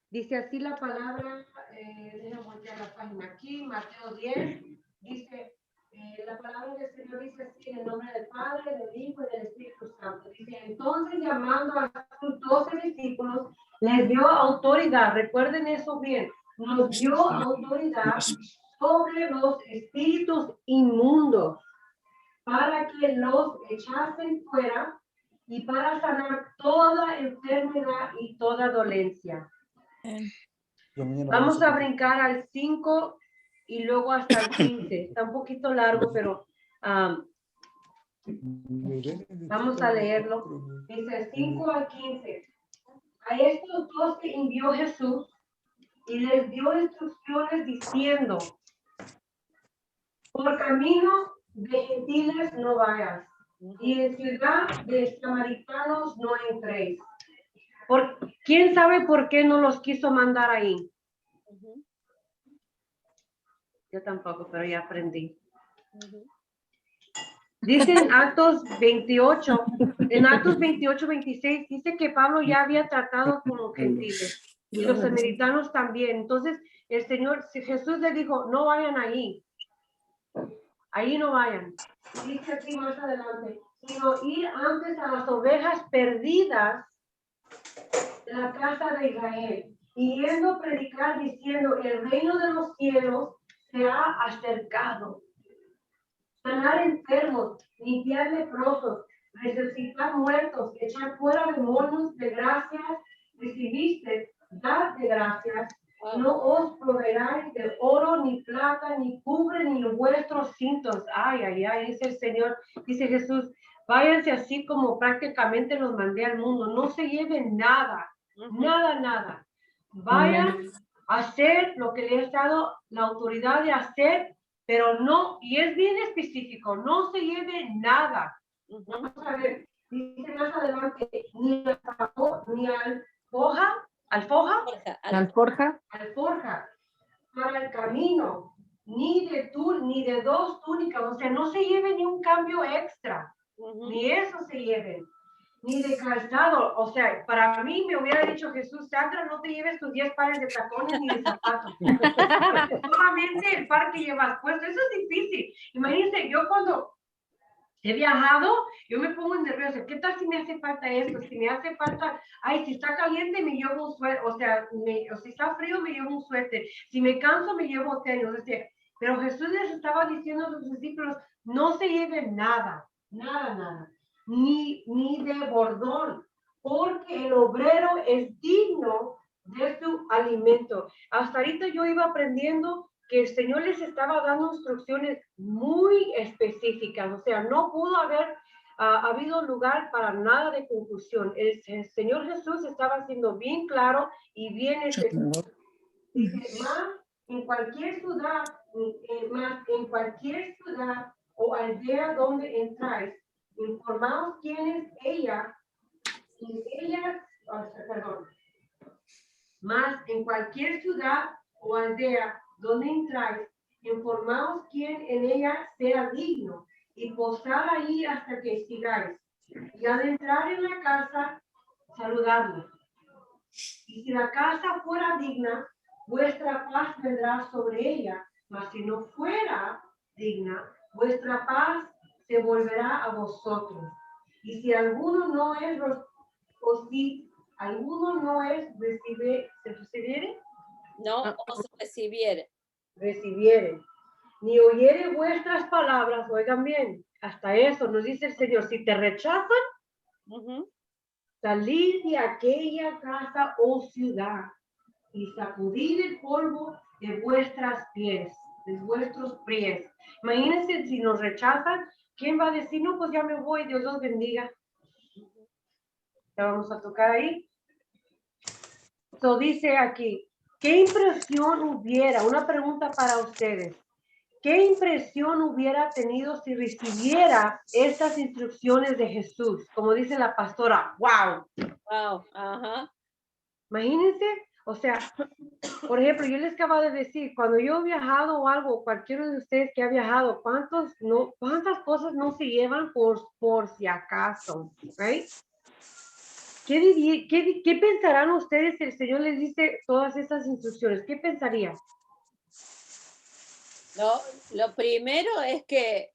dice así la palabra, déjame voltear la página aquí, Mateo 10, dice, la palabra del Señor dice así, en el nombre del Padre, del Hijo y del Espíritu Santo. Dice, entonces llamando a sus 12 discípulos, les dio autoridad, recuerden eso bien, nos dio autoridad sobre los espíritus inmundos para que los echasen fuera y para sanar toda enfermedad y toda dolencia. Vamos a brincar al 5 y luego hasta el 15. Está un poquito largo, pero vamos a leerlo. Dice 5 al 15. A estos 12 envió Jesús y les dio instrucciones diciendo, por camino de gentiles no vayas, y en ciudad de samaritanos no entréis. ¿Quién sabe por qué no los quiso mandar ahí? Yo tampoco, pero ya aprendí. Dice en Actos 28, 26, dice que Pablo ya había tratado con los gentiles y los samaritanos también. Entonces, Jesús le dijo, no vayan ahí. Ahí no vayan. Dice aquí más adelante, sino ir antes a las ovejas perdidas de la casa de Israel, y yendo a predicar diciendo, el reino de los cielos se ha acercado. Sanar enfermos, limpiar leprosos, resucitar muertos, echar fuera demonios, de gracias recibiste, dad de gracias. No os proveeráis de oro, ni plata, ni cubre, ni vuestros cintos. Ay, ay, ay, dice el Señor, dice Jesús, váyanse así como prácticamente los mandé al mundo. No se lleven nada, nada. Vayan a hacer lo que les ha dado la autoridad de hacer, pero no, y es bien específico, no se lleven nada. Vamos a ver, dice más adelante, ni alforja para el camino, ni de dos túnicas, o sea, no se lleven ni un cambio extra, ni eso se lleven, ni de calzado. O sea, para mí me hubiera dicho Jesús, Sandra, no te lleves tus 10 pares de tacones ni de zapatos, solamente el par que llevas puesto. Eso es difícil. Imagínense, yo cuando he viajado, yo me pongo nerviosa. ¿Qué tal si me hace falta esto? Si me hace falta, si está caliente me llevo un suéter, o si está frío me llevo un suéter, si me canso me llevo tenis. O sea, pero Jesús les estaba diciendo a sus discípulos, no se lleven nada, ni de bordón, porque el obrero es digno de su alimento. Hasta ahorita yo iba aprendiendo que el Señor les estaba dando instrucciones muy específicas, o sea, no pudo haber ha habido lugar para nada de confusión. El Señor Jesús estaba siendo bien claro y bien efectivo. Dice, más en cualquier ciudad, o aldea donde entráis, informaos quién es ella, más en cualquier ciudad o aldea donde entráis, informaos quién en ella sea digno, y posad allí hasta que sigáis. Y al entrar en la casa, saludadlo. Y si la casa fuera digna, vuestra paz vendrá sobre ella, mas si no fuera digna, vuestra paz se volverá a vosotros. Y si alguno no es, ¿recibiere? No os recibiere. Recibiere. Ni oyere vuestras palabras, oigan bien, hasta eso nos dice el Señor, si te rechazan, salid de aquella casa o ciudad y sacudid el polvo de vuestros pies. Imagínense si nos rechazan, ¿quién va a decir, no, pues ya me voy, Dios los bendiga? Ya vamos a tocar ahí. So dice aquí, ¿qué impresión hubiera? Una pregunta para ustedes. ¿Qué impresión hubiera tenido si recibiera estas instrucciones de Jesús? Como dice la pastora, wow. Wow, ajá. Imagínense, o sea, por ejemplo, yo les acabo de decir, cuando yo he viajado o algo, cualquiera de ustedes que ha viajado, ¿cuántas cosas no se llevan por si acaso? ¿Right? ¿Qué pensarán ustedes si el Señor les dice todas estas instrucciones? ¿Qué pensarían? Lo primero es que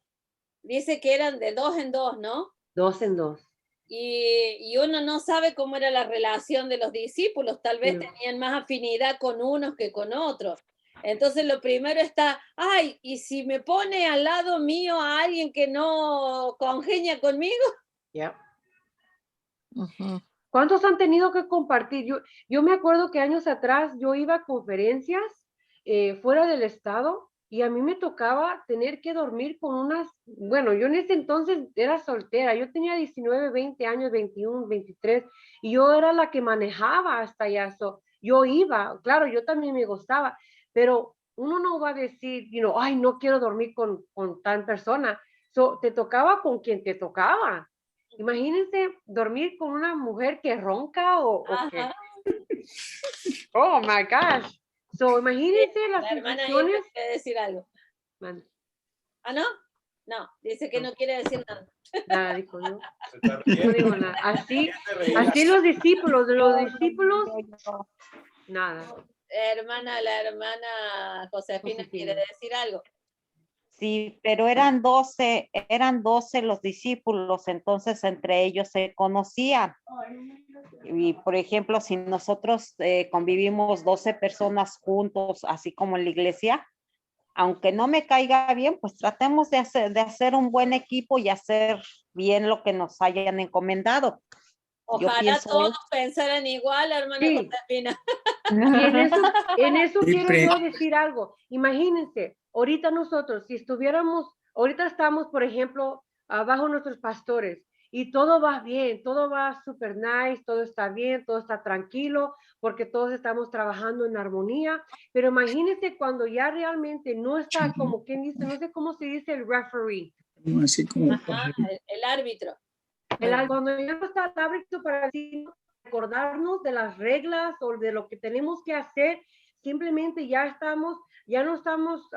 dice que eran de 2 en 2, ¿no? 2 en 2. Y uno no sabe cómo era la relación de los discípulos, tal vez tenían más afinidad con unos que con otros. Entonces lo primero está, ay, ¿y si me pone al lado mío a alguien que no congenia conmigo? Ya. ¿Cuántos han tenido que compartir? Yo me acuerdo que años atrás yo iba a conferencias fuera del estado y a mí me tocaba tener que dormir con bueno, yo en ese entonces era soltera, yo tenía 19, 20 años, 21, 23, y yo era la que manejaba hasta allá. Yo iba, claro, yo también me gustaba, pero uno no va a decir, ay, no quiero dormir con tal persona. Te tocaba con quien te tocaba. Imagínense dormir con una mujer que ronca o que... Oh, my gosh. Imagínense las situaciones... quiere decir algo. Man. ¿Ah, no? No, dice que no quiere decir nada. Nada, dijo yo. No digo nada. Así los discípulos, nada. La hermana Josefina quiere decir algo. Sí, pero eran 12 los discípulos, entonces entre ellos se conocían. Y por ejemplo, si nosotros convivimos 12 personas juntos, así como en la iglesia, aunque no me caiga bien, pues tratemos de hacer un buen equipo y hacer bien lo que nos hayan encomendado. Ojalá todos pensaran igual, hermana Josefina. Y en eso quiero yo decir algo. Imagínense, ahorita nosotros, si ahorita estamos, por ejemplo, abajo nuestros pastores, y todo va bien, todo va super nice, todo está bien, todo está tranquilo, porque todos estamos trabajando en armonía, pero imagínense cuando ya realmente no está como quien dice, no sé cómo se dice el referee. Así como el árbitro. Cuando ya no está el árbitro para recordarnos de las reglas o de lo que tenemos que hacer, simplemente ya no estamos,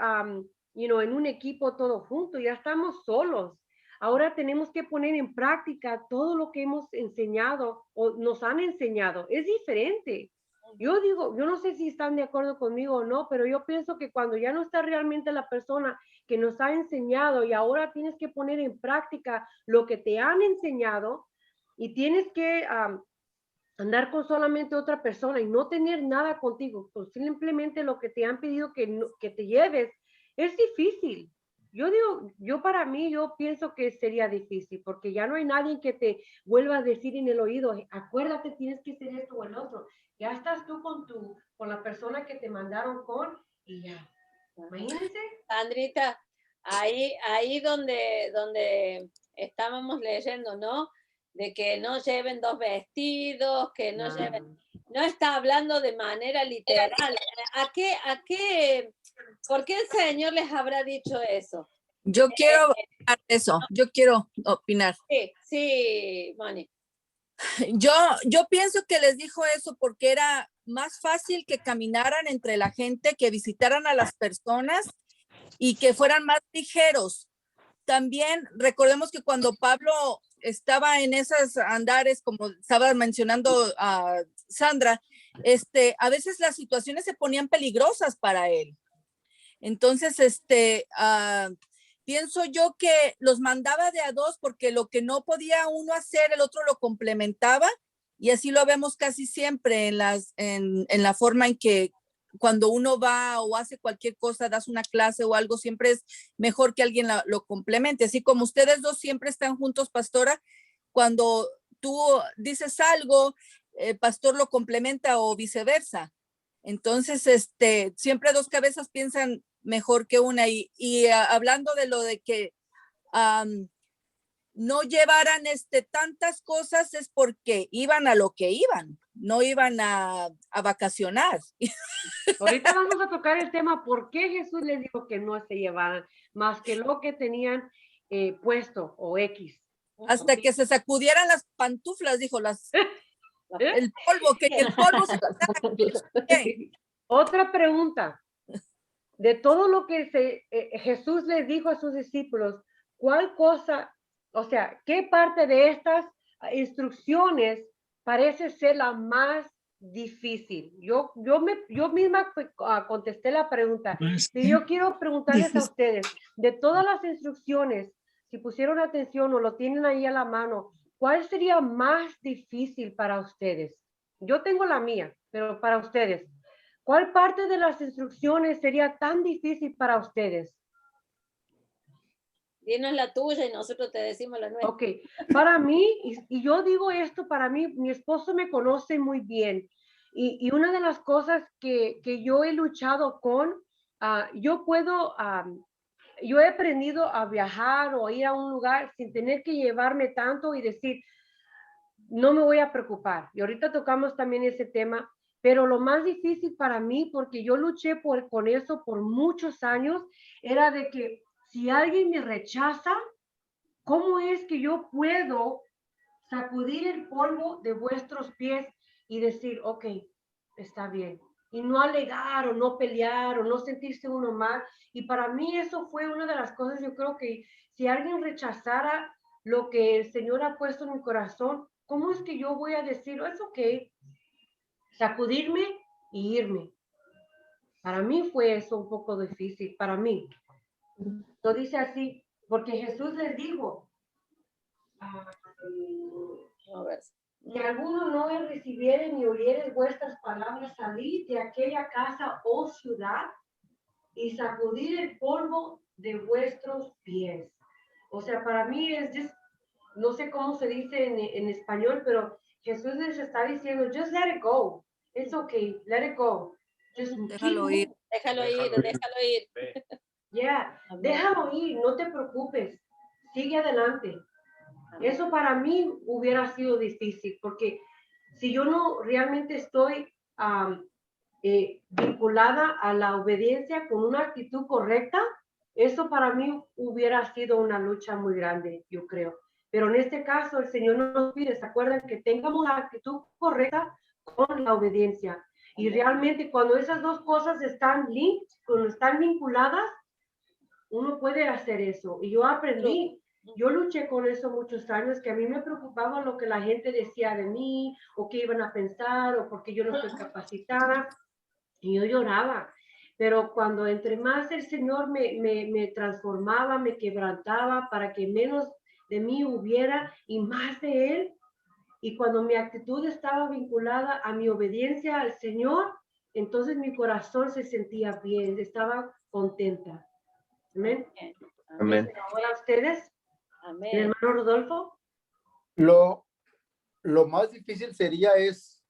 en un equipo todo junto, ya estamos solos. Ahora tenemos que poner en práctica todo lo que hemos enseñado o nos han enseñado. Es diferente. Yo no sé si están de acuerdo conmigo o no, pero yo pienso que cuando ya no está realmente la persona que nos ha enseñado y ahora tienes que poner en práctica lo que te han enseñado y tienes que andar con solamente otra persona y no tener nada contigo, pues simplemente lo que te han pedido que te lleves, es difícil. Para mí, yo pienso que sería difícil porque ya no hay nadie que te vuelva a decir en el oído, acuérdate, tienes que hacer esto o el otro. Ya estás tú con la persona que te mandaron y ya. Imagínense. Sandrita, ahí donde estábamos leyendo, ¿no? De que no lleven 2 vestidos, que no lleven, no está hablando de manera literal. ¿Por qué el Señor les habrá dicho eso? Yo quiero opinar eso, yo quiero opinar. Sí, Moni. Yo pienso que les dijo eso porque era más fácil que caminaran entre la gente, que visitaran a las personas y que fueran más ligeros. También recordemos que cuando Pablo estaba en esos andares, como estaba mencionando a Sandra, a veces las situaciones se ponían peligrosas para él. Entonces, pienso yo que los mandaba de a dos porque lo que no podía uno hacer, el otro lo complementaba, y así lo vemos casi siempre en la forma en que cuando uno va o hace cualquier cosa, das una clase o algo, siempre es mejor que alguien lo complemente. Así como ustedes dos siempre están juntos, pastora, cuando tú dices algo, pastor lo complementa o viceversa. Entonces, siempre dos cabezas piensan mejor que una. Y hablando de lo de que no llevaran tantas cosas es porque iban a lo que iban, no iban a vacacionar. Ahorita vamos a tocar el tema por qué Jesús les dijo que no se llevaran más que lo que tenían puesto o X. Hasta que se sacudieran las pantuflas, dijo, el polvo, que el polvo se okay. Otra pregunta. De todo lo que Jesús les dijo a sus discípulos, ¿cuál cosa, o sea, qué parte de estas instrucciones parece ser la más difícil? Yo misma contesté la pregunta. Y yo quiero preguntarles a ustedes, de todas las instrucciones, si pusieron atención o lo tienen ahí a la mano, ¿cuál sería más difícil para ustedes? Yo tengo la mía, pero para ustedes, ¿cuál parte de las instrucciones sería tan difícil para ustedes? Dinos la tuya y nosotros te decimos la nuestra. Ok, para mí, y yo digo esto, para mí, mi esposo me conoce muy bien. Y una de las cosas que yo he luchado con, yo he aprendido a viajar o ir a un lugar sin tener que llevarme tanto y decir, no me voy a preocupar. Y ahorita tocamos también ese tema, pero lo más difícil para mí, porque yo luché con eso por muchos años, era de que si alguien me rechaza, ¿cómo es que yo puedo sacudir el polvo de vuestros pies y decir, ok, está bien? Y no alegar o no pelear o no sentirse uno mal. Y para mí eso fue una de las cosas, yo creo que si alguien rechazara lo que el Señor ha puesto en mi corazón, ¿cómo es que yo voy a decir, es ok, sacudirme y irme? Para mí fue eso un poco difícil, para mí. Lo dice así, porque Jesús les dijo, si alguno no recibiere ni oyere vuestras palabras, salid de aquella casa o ciudad y sacudir el polvo de vuestros pies. O sea, para mí no sé cómo se dice en español, pero Jesús les está diciendo, just let it go. It's okay, let it go. Just déjalo ir. Déjalo ir. Yeah, déjalo ir, no te preocupes. Sigue adelante. Eso para mí hubiera sido difícil, porque si yo no realmente estoy vinculada a la obediencia con una actitud correcta, eso para mí hubiera sido una lucha muy grande, yo creo. Pero en este caso el Señor nos pide, ¿se acuerdan? Que tengamos la actitud correcta con la obediencia. Y realmente cuando esas dos cosas están cuando están vinculadas, uno puede hacer eso. Y yo aprendí. Yo luché con eso muchos años, que a mí me preocupaba lo que la gente decía de mí, o qué iban a pensar, o porque yo no estoy capacitada, y yo lloraba. Pero cuando entre más el Señor me transformaba, me quebrantaba, para que menos de mí hubiera y más de Él, y cuando mi actitud estaba vinculada a mi obediencia al Señor, entonces mi corazón se sentía bien, estaba contenta. Amén. Amén. Ahora ustedes. Amén. ¿El hermano Rodolfo? Lo más difícil sería es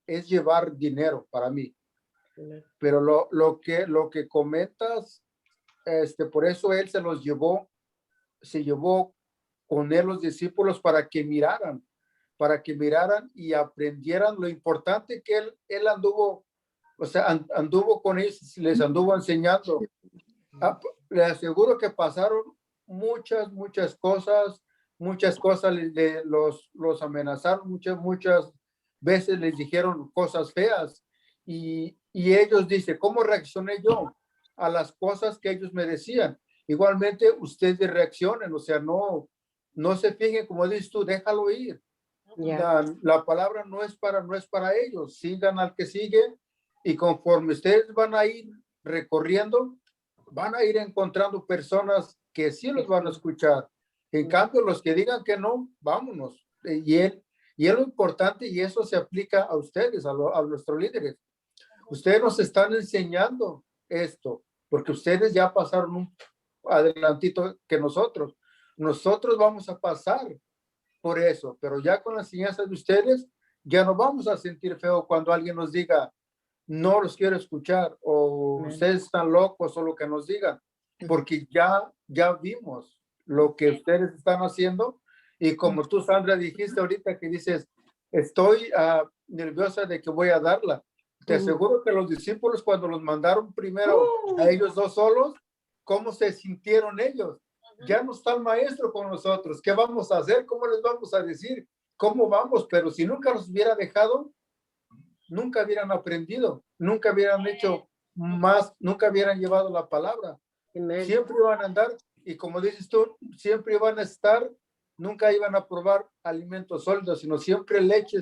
llevar dinero para mí. Pero lo que comentas, por eso él se llevó poner los discípulos para que miraran y aprendieran lo importante que él anduvo, o sea, anduvo con ellos, les anduvo enseñando. Le aseguro que pasaron muchas cosas los amenazaron, muchas veces les dijeron cosas feas y ellos dicen, ¿cómo reaccioné yo a las cosas que ellos me decían? Igualmente ustedes reaccionen, o sea, no se fijen, como dices tú, déjalo ir. La palabra no es para ellos, sigan al que sigue y conforme ustedes van a ir recorriendo, van a ir encontrando personas que sí los van a escuchar. En cambio, los que digan que no, vámonos. Y es lo importante, y eso se aplica a ustedes, a nuestros líderes. Ustedes nos están enseñando esto, porque ustedes ya pasaron un adelantito que nosotros. Nosotros vamos a pasar por eso, pero ya con las enseñanzas de ustedes, ya no vamos a sentir feo cuando alguien nos diga, no los quiero escuchar, o ustedes están locos, o lo que nos digan, porque ya vimos lo que ustedes están haciendo, y como tú, Sandra, dijiste ahorita que dices, estoy nerviosa de que voy a darla. Te aseguro que los discípulos, cuando los mandaron primero a ellos dos solos, ¿cómo se sintieron ellos? Ya no está el maestro con nosotros, ¿qué vamos a hacer? ¿Cómo les vamos a decir? ¿Cómo vamos? Pero si nunca los hubiera dejado, nunca hubieran aprendido, nunca hubieran hecho más, nunca hubieran llevado la palabra. Siempre iban a andar, y como dices tú, siempre iban a estar, nunca iban a probar alimentos sólidos, sino siempre leche,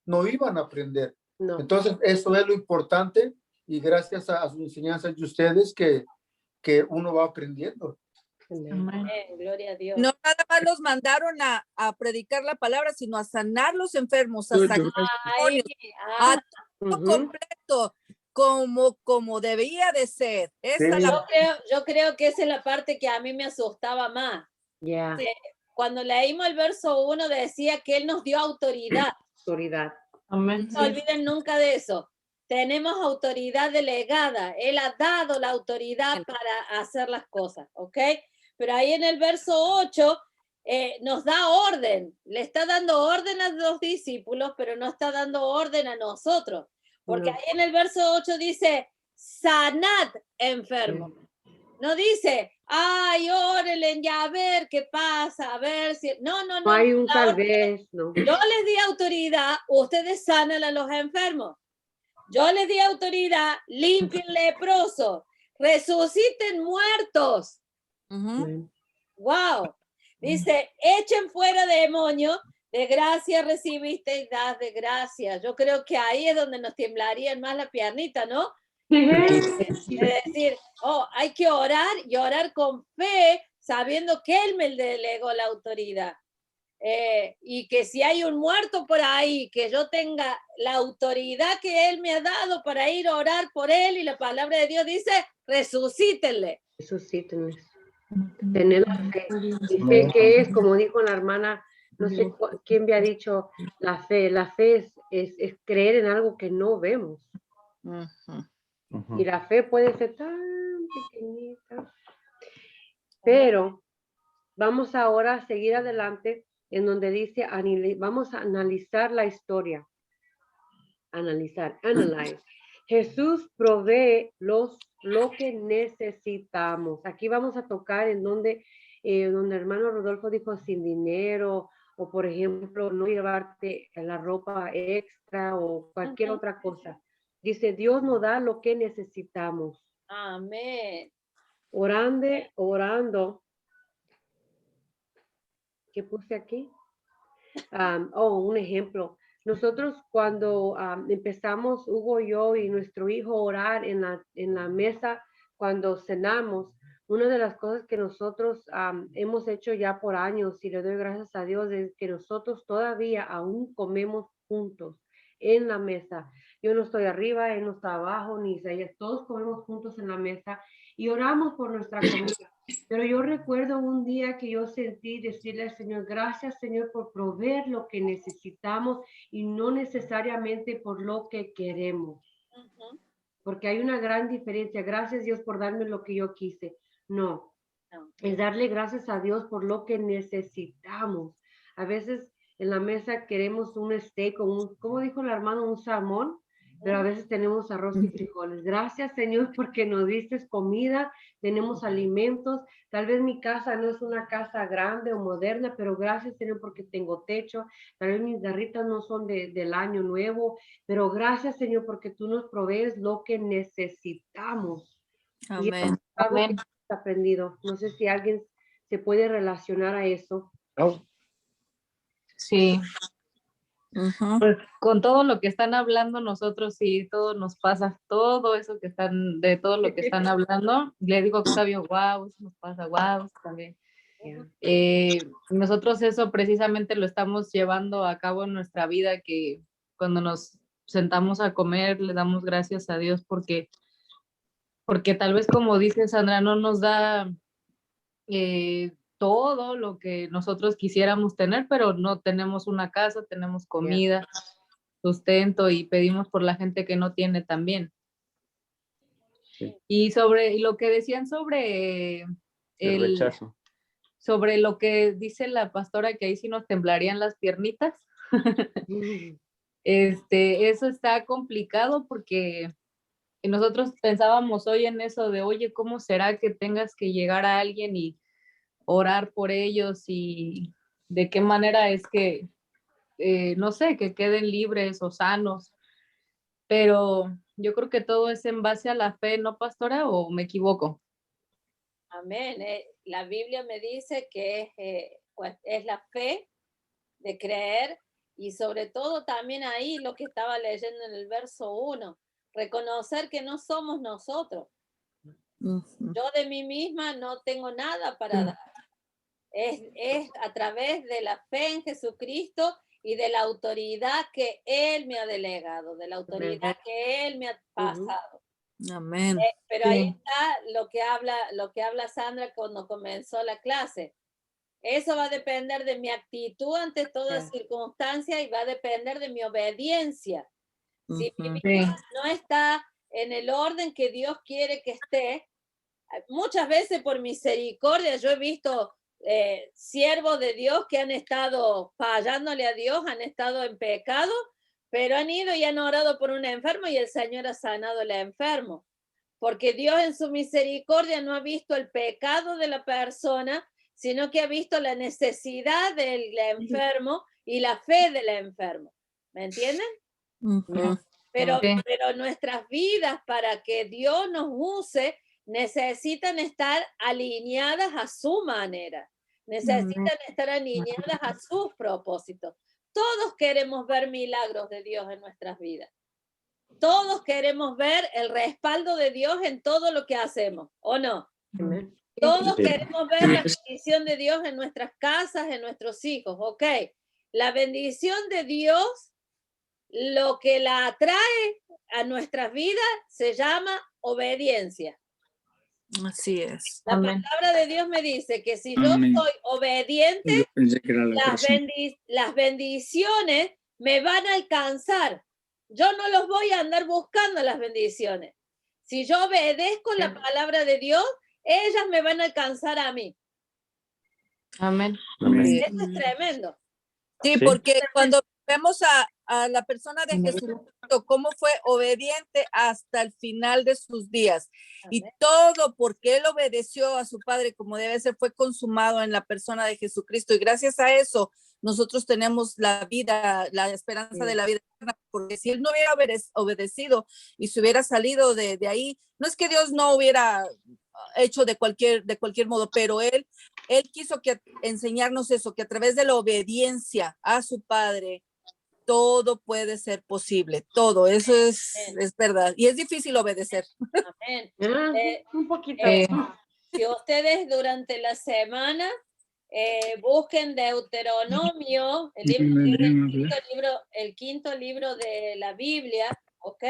no iban a aprender. No. Entonces, eso es lo importante, y gracias a sus enseñanzas de ustedes que uno va aprendiendo. Gloria a Dios. No nada más los mandaron a predicar la palabra, sino a sanar los enfermos, a sacar demonios, a todo completo, como debía de ser. Yo creo que esa es la parte que a mí me asustaba más. Cuando leímos el verso 1 decía que Él nos dio autoridad. Amén. No se olviden nunca de eso. Tenemos autoridad delegada. Él ha dado la autoridad para hacer las cosas, ¿ok? Pero ahí en el verso 8 nos da orden. Le está dando orden a los discípulos, pero no está dando orden a nosotros. Porque ahí en el verso 8 dice, sanad enfermos. No dice, ay, órenle ya a ver qué pasa, a ver si... No. No hay un tal vez, no. Yo les di autoridad, ustedes sanan a los enfermos. Yo les di autoridad, limpien leprosos, resuciten muertos. Wow. Dice, echen fuera demonios, de gracia recibiste y das de gracia. Yo creo que ahí es donde nos temblarían más la piernita, ¿no? Es decir, hay que orar y orar con fe, sabiendo que Él me delegó la autoridad. Y que si hay un muerto por ahí, que yo tenga la autoridad que Él me ha dado para ir a orar por él, y la palabra de Dios dice, resucítenle. Resucítenle. Tener la fe. Y fe que es, como dijo la hermana, no sé quién me ha dicho, la fe es creer en algo que no vemos. Y la fe puede ser tan pequeñita. Pero vamos ahora a seguir adelante en donde dice, vamos a analizar la historia. Analyze. Jesús provee lo que necesitamos. Aquí vamos a tocar en donde hermano Rodolfo dijo sin dinero, o por ejemplo, no llevarte la ropa extra o cualquier otra cosa. Dice, Dios nos da lo que necesitamos. Amén. Orando. ¿Qué puse aquí? Un ejemplo. Nosotros cuando empezamos, Hugo, yo y nuestro hijo, a orar en la mesa cuando cenamos, una de las cosas que nosotros hemos hecho ya por años, y le doy gracias a Dios, es que nosotros todavía aún comemos juntos en la mesa. Yo no estoy arriba, él no está abajo, ni Isaías, todos comemos juntos en la mesa y oramos por nuestra comida. Pero yo recuerdo un día que yo sentí decirle al Señor, gracias Señor por proveer lo que necesitamos y no necesariamente por lo que queremos. Porque hay una gran diferencia. Gracias Dios por darme lo que yo quise. No. es darle gracias a Dios por lo que necesitamos. A veces en la mesa queremos un steak o un, ¿cómo dijo el hermano? Un salmón, pero a veces tenemos arroz y frijoles. Gracias, Señor, porque nos diste comida, tenemos alimentos. Tal vez mi casa no es una casa grande o moderna, pero gracias, Señor, porque tengo techo. Tal vez mis garritas no son del año nuevo, pero gracias, Señor, porque tú nos provees lo que necesitamos. Y Amén. es algo que Amén. hemos aprendido. No sé si alguien se puede relacionar a eso. Sí, Ujú. pues con todo lo que están hablando nosotros, sí, todo nos pasa, todo eso que están, de todo lo que están hablando, le digo a Octavio, wow, eso nos pasa, wow, eso también. Nosotros eso precisamente lo estamos llevando a cabo en nuestra vida, que cuando nos sentamos a comer le damos gracias a Dios porque tal vez como dice Sandra, no nos da todo lo que nosotros quisiéramos tener, pero no tenemos una casa, tenemos comida, sustento y pedimos por la gente que no tiene también. Sí. Y sobre lo que decían sobre El rechazo. sobre lo que dice la pastora, que ahí sí nos temblarían las piernitas. Eso está complicado porque nosotros pensábamos hoy en eso de, oye, ¿cómo será que tengas que llegar a alguien y orar por ellos y de qué manera es que, no sé, que queden libres o sanos? Pero yo creo que todo es en base a la fe, ¿no, pastora? ¿O me equivoco? Amén. La Biblia me dice que pues, es la fe de creer y sobre todo también ahí lo que estaba leyendo en el verso 1, reconocer que no somos nosotros. Ujú. Yo de mí misma no tengo nada para dar. Es a través de la fe en Jesucristo y de la autoridad que Él me ha delegado, de la autoridad que Él me ha pasado. Amén. Pero ahí Sí. está lo que habla Sandra cuando comenzó la clase. Eso va a depender de mi actitud ante toda circunstancia y va a depender de mi obediencia. Si mi Ujú. vida no está en el orden que Dios quiere que esté, muchas veces por misericordia yo he visto siervos de Dios que han estado fallándole a Dios, han estado en pecado, pero han ido y han orado por un enfermo y el Señor ha sanado al enfermo. Porque Dios en su misericordia no ha visto el pecado de la persona, sino que ha visto la necesidad del enfermo y la fe del enfermo. ¿Me entienden? Ujú. Pero Sí. nuestras vidas, para que Dios nos use, necesitan estar alineadas a su manera. Necesitan estar alineadas a sus propósitos. Todos queremos ver milagros de Dios en nuestras vidas. Todos queremos ver el respaldo de Dios en todo lo que hacemos, ¿o no? Todos Sí. queremos ver la bendición de Dios en nuestras casas, en nuestros hijos, ¿ok? La bendición de Dios, lo que la atrae a nuestras vidas se llama obediencia. Así es. La Amén. palabra de Dios me dice que si yo Amén. soy obediente, Yo pensé que era la oración. las bendiciones me van a alcanzar. Yo no los voy a andar buscando las bendiciones. Si yo obedezco la palabra de Dios, ellas me van a alcanzar a mí. Amén. Amén. Eso es tremendo. Sí, Sí. porque cuando vemos a la persona de Jesucristo, cómo fue obediente hasta el final de sus días. Y todo porque él obedeció a su Padre como debe ser, fue consumado en la persona de Jesucristo. Y gracias a eso, nosotros tenemos la vida, la esperanza de la vida eterna, porque si él no hubiera obedecido y se hubiera salido de ahí, no es que Dios no hubiera hecho de cualquier modo, pero él quiso enseñarnos eso, que a través de la obediencia a su Padre, todo puede ser posible, todo, eso es verdad. Y es difícil obedecer. Amén. Un poquito. Si ustedes durante la semana busquen Deuteronomio, el quinto libro de la Biblia, ¿ok?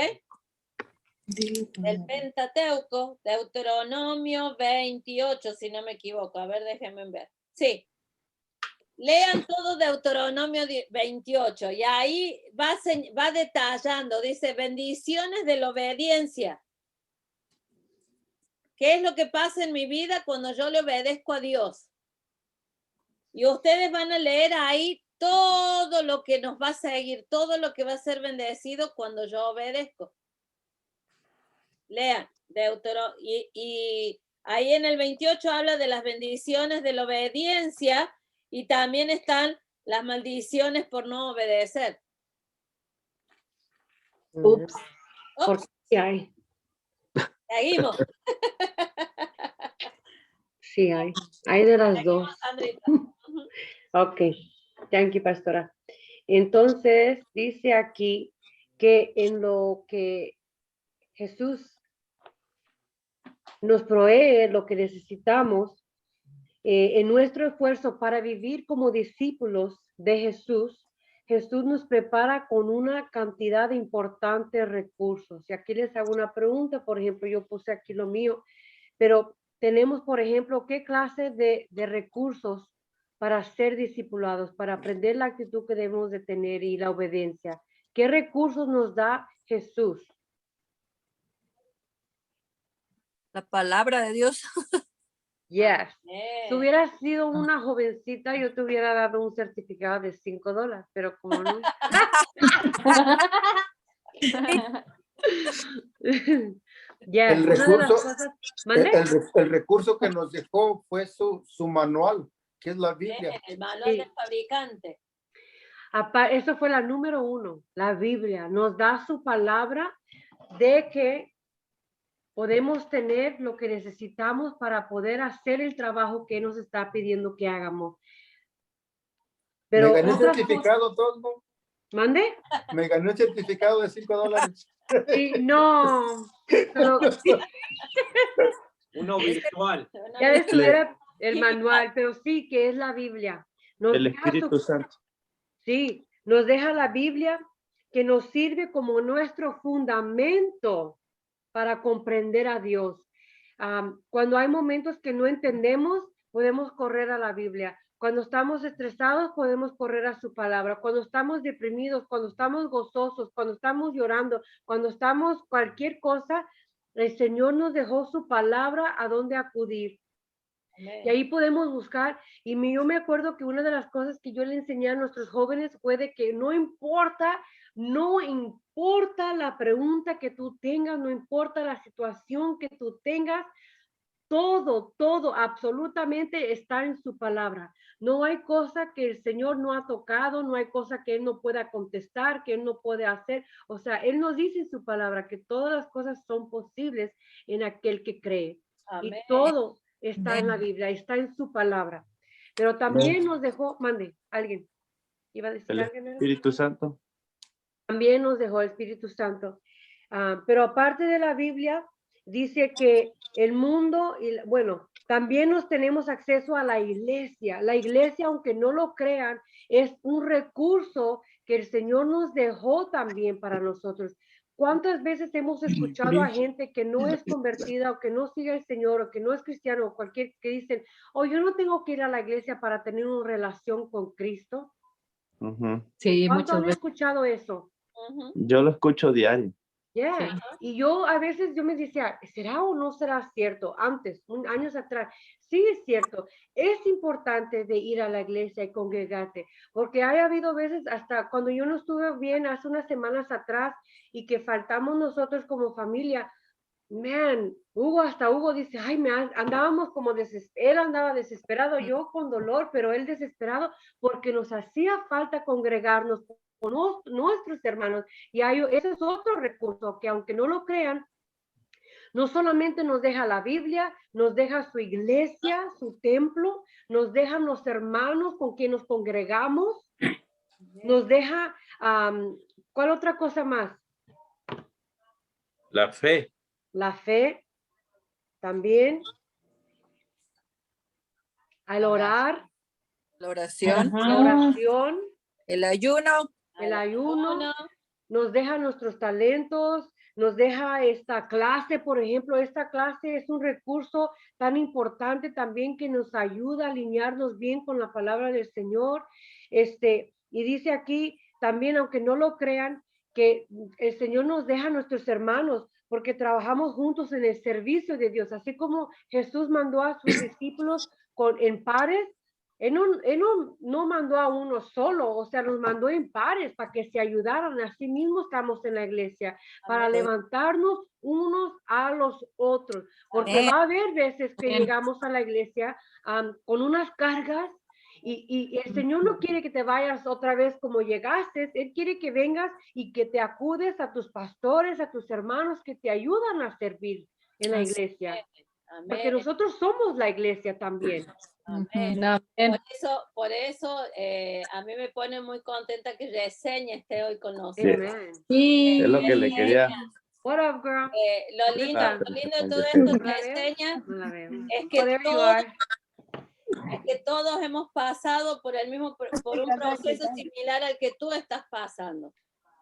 El Pentateuco, Deuteronomio 28, si no me equivoco. A ver, déjenme ver. Sí. Lean todo Deuteronomio 28 y ahí va detallando, dice, bendiciones de la obediencia. ¿Qué es lo que pasa en mi vida cuando yo le obedezco a Dios? Y ustedes van a leer ahí todo lo que nos va a seguir, todo lo que va a ser bendecido cuando yo obedezco. Lean, y ahí en el 28 habla de las bendiciones de la obediencia y también están las maldiciones por no obedecer. Ups. Ups. Porque sí hay. Seguimos. Sí hay. Hay de las dos. Sandrita. Ok. Thank you, pastora. Entonces, dice aquí que en lo que Jesús nos provee lo que necesitamos, en nuestro esfuerzo para vivir como discípulos de Jesús, Jesús nos prepara con una cantidad importante de recursos. Y aquí les hago una pregunta, por ejemplo, yo puse aquí lo mío, pero tenemos, por ejemplo, ¿qué clase de recursos para ser discipulados, para aprender la actitud que debemos de tener y la obediencia? ¿Qué recursos nos da Jesús? La palabra de Dios. Yes. Si Bien. hubieras sido una jovencita, yo te hubiera dado un certificado de $5, pero como no. Yes, El una de las recurso, cosas- ¿Mande? el recurso que nos dejó fue su manual, que es la Biblia. Bien, el manual Sí. del fabricante. Eso fue la número 1, la Biblia. Nos da su palabra de que podemos tener lo que necesitamos para poder hacer el trabajo que nos está pidiendo que hagamos. Pero Me gané un otras certificado, todo. ¿Mande? Me gané un certificado de $5. Sí, no. Pero, Uno virtual. ya de estuviera el manual, pero sí que es la Biblia. Nos El deja Espíritu Santo. Sí, nos deja la Biblia que nos sirve como nuestro fundamento para comprender a Dios. Cuando hay momentos que no entendemos, podemos correr a la Biblia. Cuando estamos estresados, podemos correr a su palabra. Cuando estamos deprimidos, cuando estamos gozosos, cuando estamos llorando, cuando estamos cualquier cosa, el Señor nos dejó su palabra a dónde acudir. Y ahí podemos buscar. Yo me acuerdo que una de las cosas que yo le enseñé a nuestros jóvenes fue de que no importa la pregunta que tú tengas, no importa la situación que tú tengas, todo, absolutamente está en su palabra. No hay cosa que el Señor no ha tocado, no hay cosa que Él no pueda contestar, que Él no puede hacer. O sea, Él nos dice en su palabra que todas las cosas son posibles en aquel que cree. Amén. Y todo está en la Biblia, está en su palabra. Pero también nos dejó, mande, alguien. ¿Iba a decir El alguien? Espíritu Santo. También nos dejó el Espíritu Santo. Pero aparte de la Biblia, dice que el mundo, también nos tenemos acceso a la iglesia. La iglesia, aunque no lo crean, es un recurso que el Señor nos dejó también para nosotros. ¿Cuántas veces hemos escuchado a gente que no es convertida o que no sigue al Señor o que no es cristiano o cualquier que dicen, yo no tengo que ir a la iglesia para tener una relación con Cristo? Sí, ¿Cuántos muchas han veces. escuchado eso? Yo lo escucho diario. Yeah. Sí. Y yo a veces me decía, ¿será o no será cierto? Antes, años atrás, sí es cierto. Es importante de ir a la iglesia y congregarte, porque ha habido veces hasta cuando yo no estuve bien hace unas semanas atrás y que faltamos nosotros como familia. Man, Hugo dice, andábamos como él andaba desesperado, yo con dolor, pero él desesperado porque nos hacía falta congregarnos con nuestros hermanos. Y ese es otro recurso que aunque no lo crean, no solamente nos deja la Biblia, nos deja su iglesia, su templo, nos dejan los hermanos con quien nos congregamos, nos deja, ¿cuál otra cosa más? La fe. La fe también. Al orar. La oración. La oración. El ayuno. El ayuno. Nos deja nuestros talentos. Nos deja esta clase, por ejemplo. Esta clase es un recurso tan importante también que nos ayuda a alinearnos bien con la palabra del Señor. Y dice aquí también, aunque no lo crean, que el Señor nos deja a nuestros hermanos porque trabajamos juntos en el servicio de Dios, así como Jesús mandó a sus discípulos en pares. Él no mandó a uno solo, o sea, nos mandó en pares para que se ayudaran. Así mismo estamos en la iglesia, para levantarnos unos a los otros, porque va a haber veces que llegamos a la iglesia con unas cargas y el Señor no quiere que te vayas otra vez como llegaste. Él quiere que vengas y que te acudes a tus pastores, a tus hermanos que te ayudan a servir en la iglesia. Porque nosotros somos la iglesia también. Amén. Por eso a mí me pone muy contenta que Yesenia esté hoy con nosotros. Sí. Es lo que le quería. What up, girl? Lo lindo de todo esto, Yesenia, es que todos hemos pasado por un proceso similar al que tú estás pasando.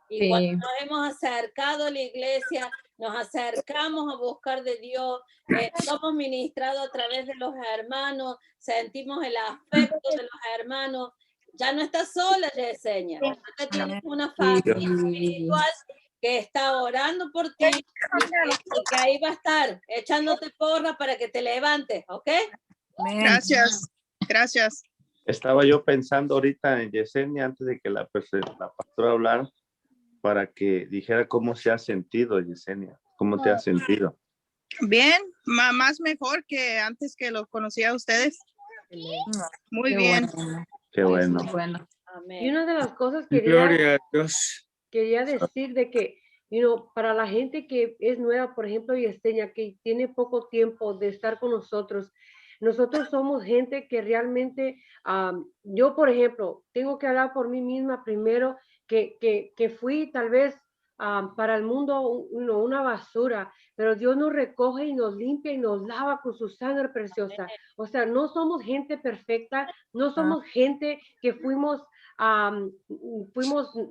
Y cuando nos hemos acercado a la iglesia, nos acercamos a buscar de Dios, somos ministrados a través de los hermanos, sentimos el afecto de los hermanos. Ya no estás sola, Yesenia. Acá tienes una familia espiritual que está orando por ti y que ahí va a estar echándote porra para que te levantes, ¿ok? Gracias, gracias. Estaba yo pensando ahorita en Yesenia antes de que la pastora hablara, para que dijera cómo se ha sentido, Yesenia. ¿Cómo te has sentido? Bien, más mejor que antes que los conocía a ustedes. Muy Qué bien. Bueno. Qué bueno. Y una de las cosas Gloria a Dios. Quería decir de que, para la gente que es nueva, por ejemplo, Yesenia, que tiene poco tiempo de estar con nosotros somos gente que realmente, yo, por ejemplo, tengo que hablar por mí misma primero, que fui tal vez para el mundo una basura, pero Dios nos recoge y nos limpia y nos lava con su sangre preciosa. O sea, no somos gente perfecta, no somos gente que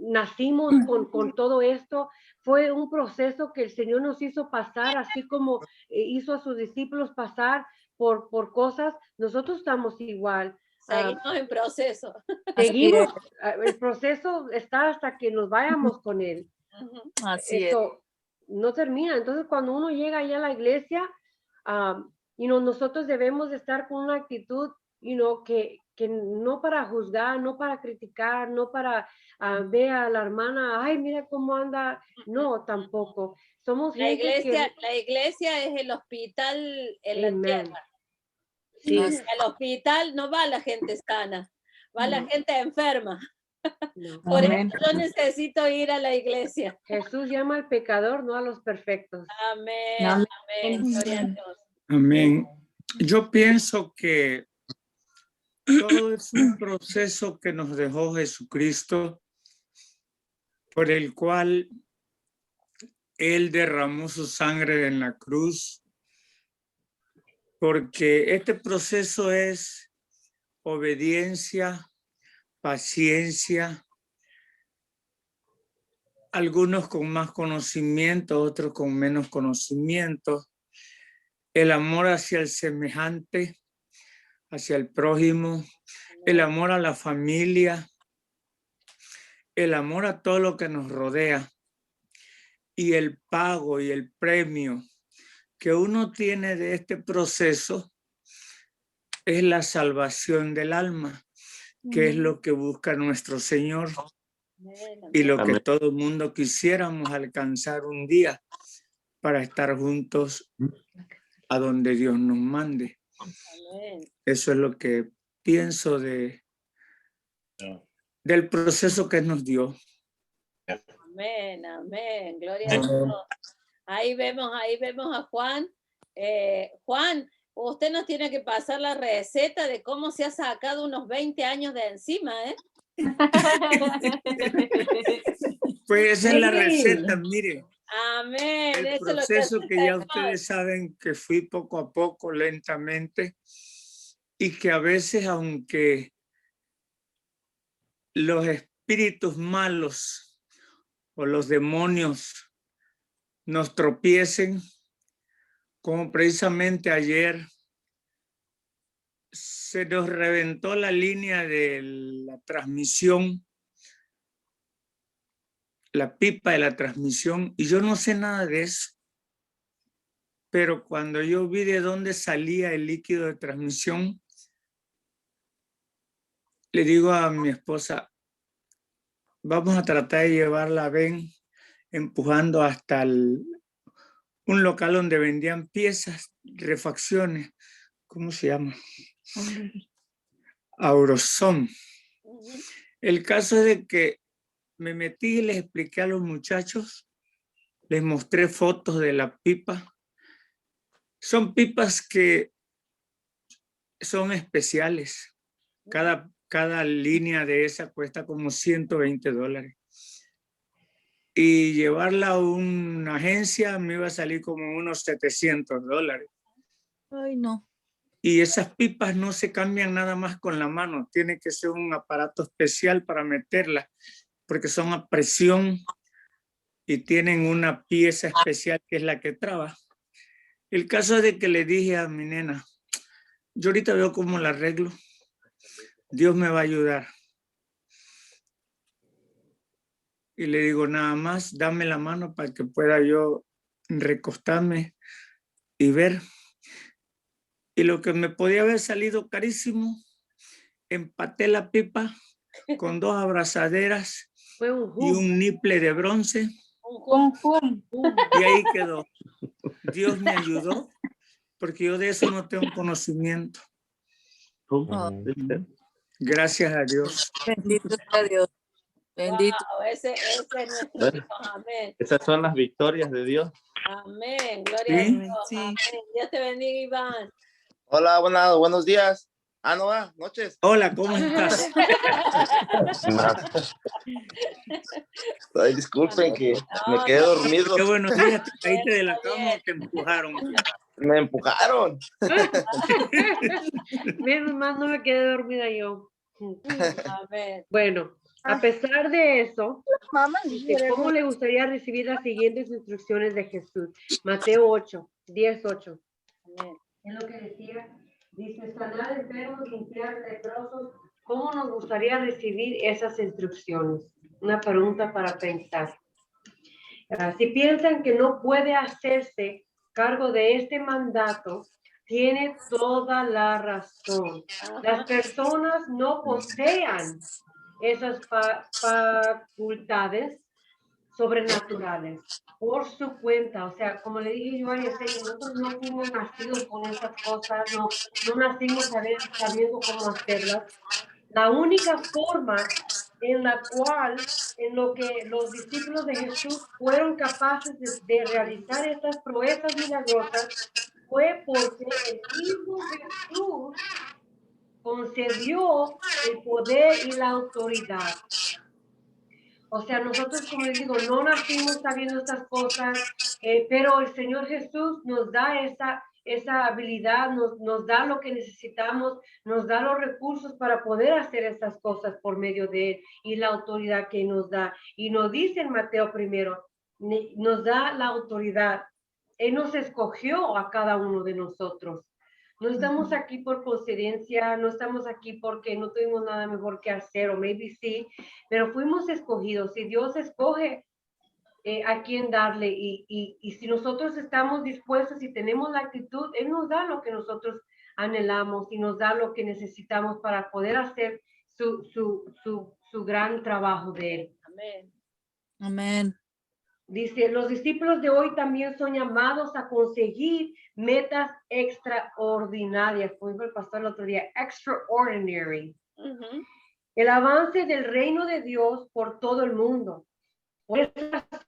nacimos con todo esto. Fue un proceso que el Señor nos hizo pasar, así como hizo a sus discípulos pasar por cosas. Nosotros estamos igual. Seguimos en proceso. Seguimos, el proceso está hasta que nos vayamos con él. Así Eso no termina. Entonces, cuando uno llega allá a la iglesia, nosotros debemos de estar con una actitud, que no para juzgar, no para criticar, no para ver a la hermana, ay, mira cómo anda. No, tampoco. Somos La gente iglesia es el hospital en la tierra. Sí. Al hospital no va la gente sana, va la gente enferma. No. Por eso yo necesito ir a la iglesia. Jesús llama al pecador, no a los perfectos. Amén. Amén. Gloria a Dios. Amén. Yo pienso que todo es un proceso que nos dejó Jesucristo, por el cual Él derramó su sangre en la cruz, porque este proceso es obediencia, paciencia, algunos con más conocimiento, otros con menos conocimiento, el amor hacia el semejante, hacia el prójimo, el amor a la familia, el amor a todo lo que nos rodea, y el pago y el premio que uno tiene de este proceso es la salvación del alma, que es lo que busca nuestro Señor y lo que todo el mundo quisiéramos alcanzar un día para estar juntos a donde Dios nos mande. Eso es lo que pienso del proceso que nos dio. Amén, amén, gloria a Dios. Ahí vemos a Juan. Juan, usted nos tiene que pasar la receta de cómo se ha sacado unos 20 años de encima, ¿eh? Pues esa es la receta, mire. Amén. El proceso que ya ustedes saben que fui poco a poco, lentamente, y que a veces, aunque los espíritus malos o los demonios nos tropiecen, como precisamente ayer se nos reventó la línea de la transmisión, la pipa de la transmisión, y yo no sé nada de eso. pero cuando yo vi de dónde salía el líquido de transmisión, le digo a mi esposa, vamos a tratar de llevarla, ven, empujando hasta un local donde vendían piezas, refacciones, ¿cómo se llama? Auroson. El caso es de que me metí y les expliqué a los muchachos, les mostré fotos de la pipa. Son pipas que son especiales. Cada línea de esa cuesta como $120. Y llevarla a una agencia me iba a salir como unos $700. Ay, no. Y esas pipas no se cambian nada más con la mano. Tiene que ser un aparato especial para meterlas, porque son a presión y tienen una pieza especial que es la que traba. El caso es de que le dije a mi nena, yo ahorita veo cómo la arreglo. Dios me va a ayudar. Y le digo, nada más, dame la mano para que pueda yo recostarme y ver. Y lo que me podía haber salido carísimo, empaté la pipa con 2 abrazaderas y un niple de bronce. Y ahí quedó. Dios me ayudó, porque yo de eso no tengo conocimiento. Gracias a Dios. Bendito sea Dios. Bendito. Wow, ese es nuestro Dios. Amén. Esas son las victorias de Dios. Amén. Gloria a Dios. Amén. Dios te bendiga, Iván. Hola, buenos días. Noches. Hola, ¿cómo estás? Ay, disculpen que me quedé dormido. Qué buenos días, te caíste de la cama o te empujaron. Me empujaron. Menos mal no me quedé dormida yo. A ver. Bueno, a pesar de eso, dice, ¿cómo le gustaría recibir las siguientes instrucciones de Jesús? Mateo 8, 10, 8. Es lo que decía. Dice, sanar enfermos, limpiar leprosos. ¿Cómo nos gustaría recibir esas instrucciones? Una pregunta para pensar. Si piensan que no puede hacerse cargo de este mandato, tiene toda la razón. Las personas no posean esas facultades sobrenaturales por su cuenta. O sea, como le dije yo a nosotros no fuimos nacidos con esas cosas, no nacimos sabiendo cómo hacerlas. La única forma en lo que los discípulos de Jesús fueron capaces de realizar estas proezas milagrosas fue porque el mismo Jesús concedió el poder y la autoridad. O sea, nosotros, como les digo, no nacimos sabiendo estas cosas, pero el Señor Jesús nos da esa habilidad, nos da lo que necesitamos, nos da los recursos para poder hacer estas cosas por medio de Él y la autoridad que nos da. Y nos dice en Mateo primero, nos da la autoridad. Él nos escogió a cada uno de nosotros. No estamos aquí por coincidencia, no estamos aquí porque no tuvimos nada mejor que hacer, o maybe sí, pero fuimos escogidos. Y Dios escoge a quién darle, y si nosotros estamos dispuestos y tenemos la actitud, Él nos da lo que nosotros anhelamos y nos da lo que necesitamos para poder hacer su gran trabajo de Él. Amén. Amén. Dice, los discípulos de hoy también son llamados a conseguir metas extraordinarias, como dijo el pastor el otro día, extraordinary. El avance del reino de Dios por todo el mundo. Por eso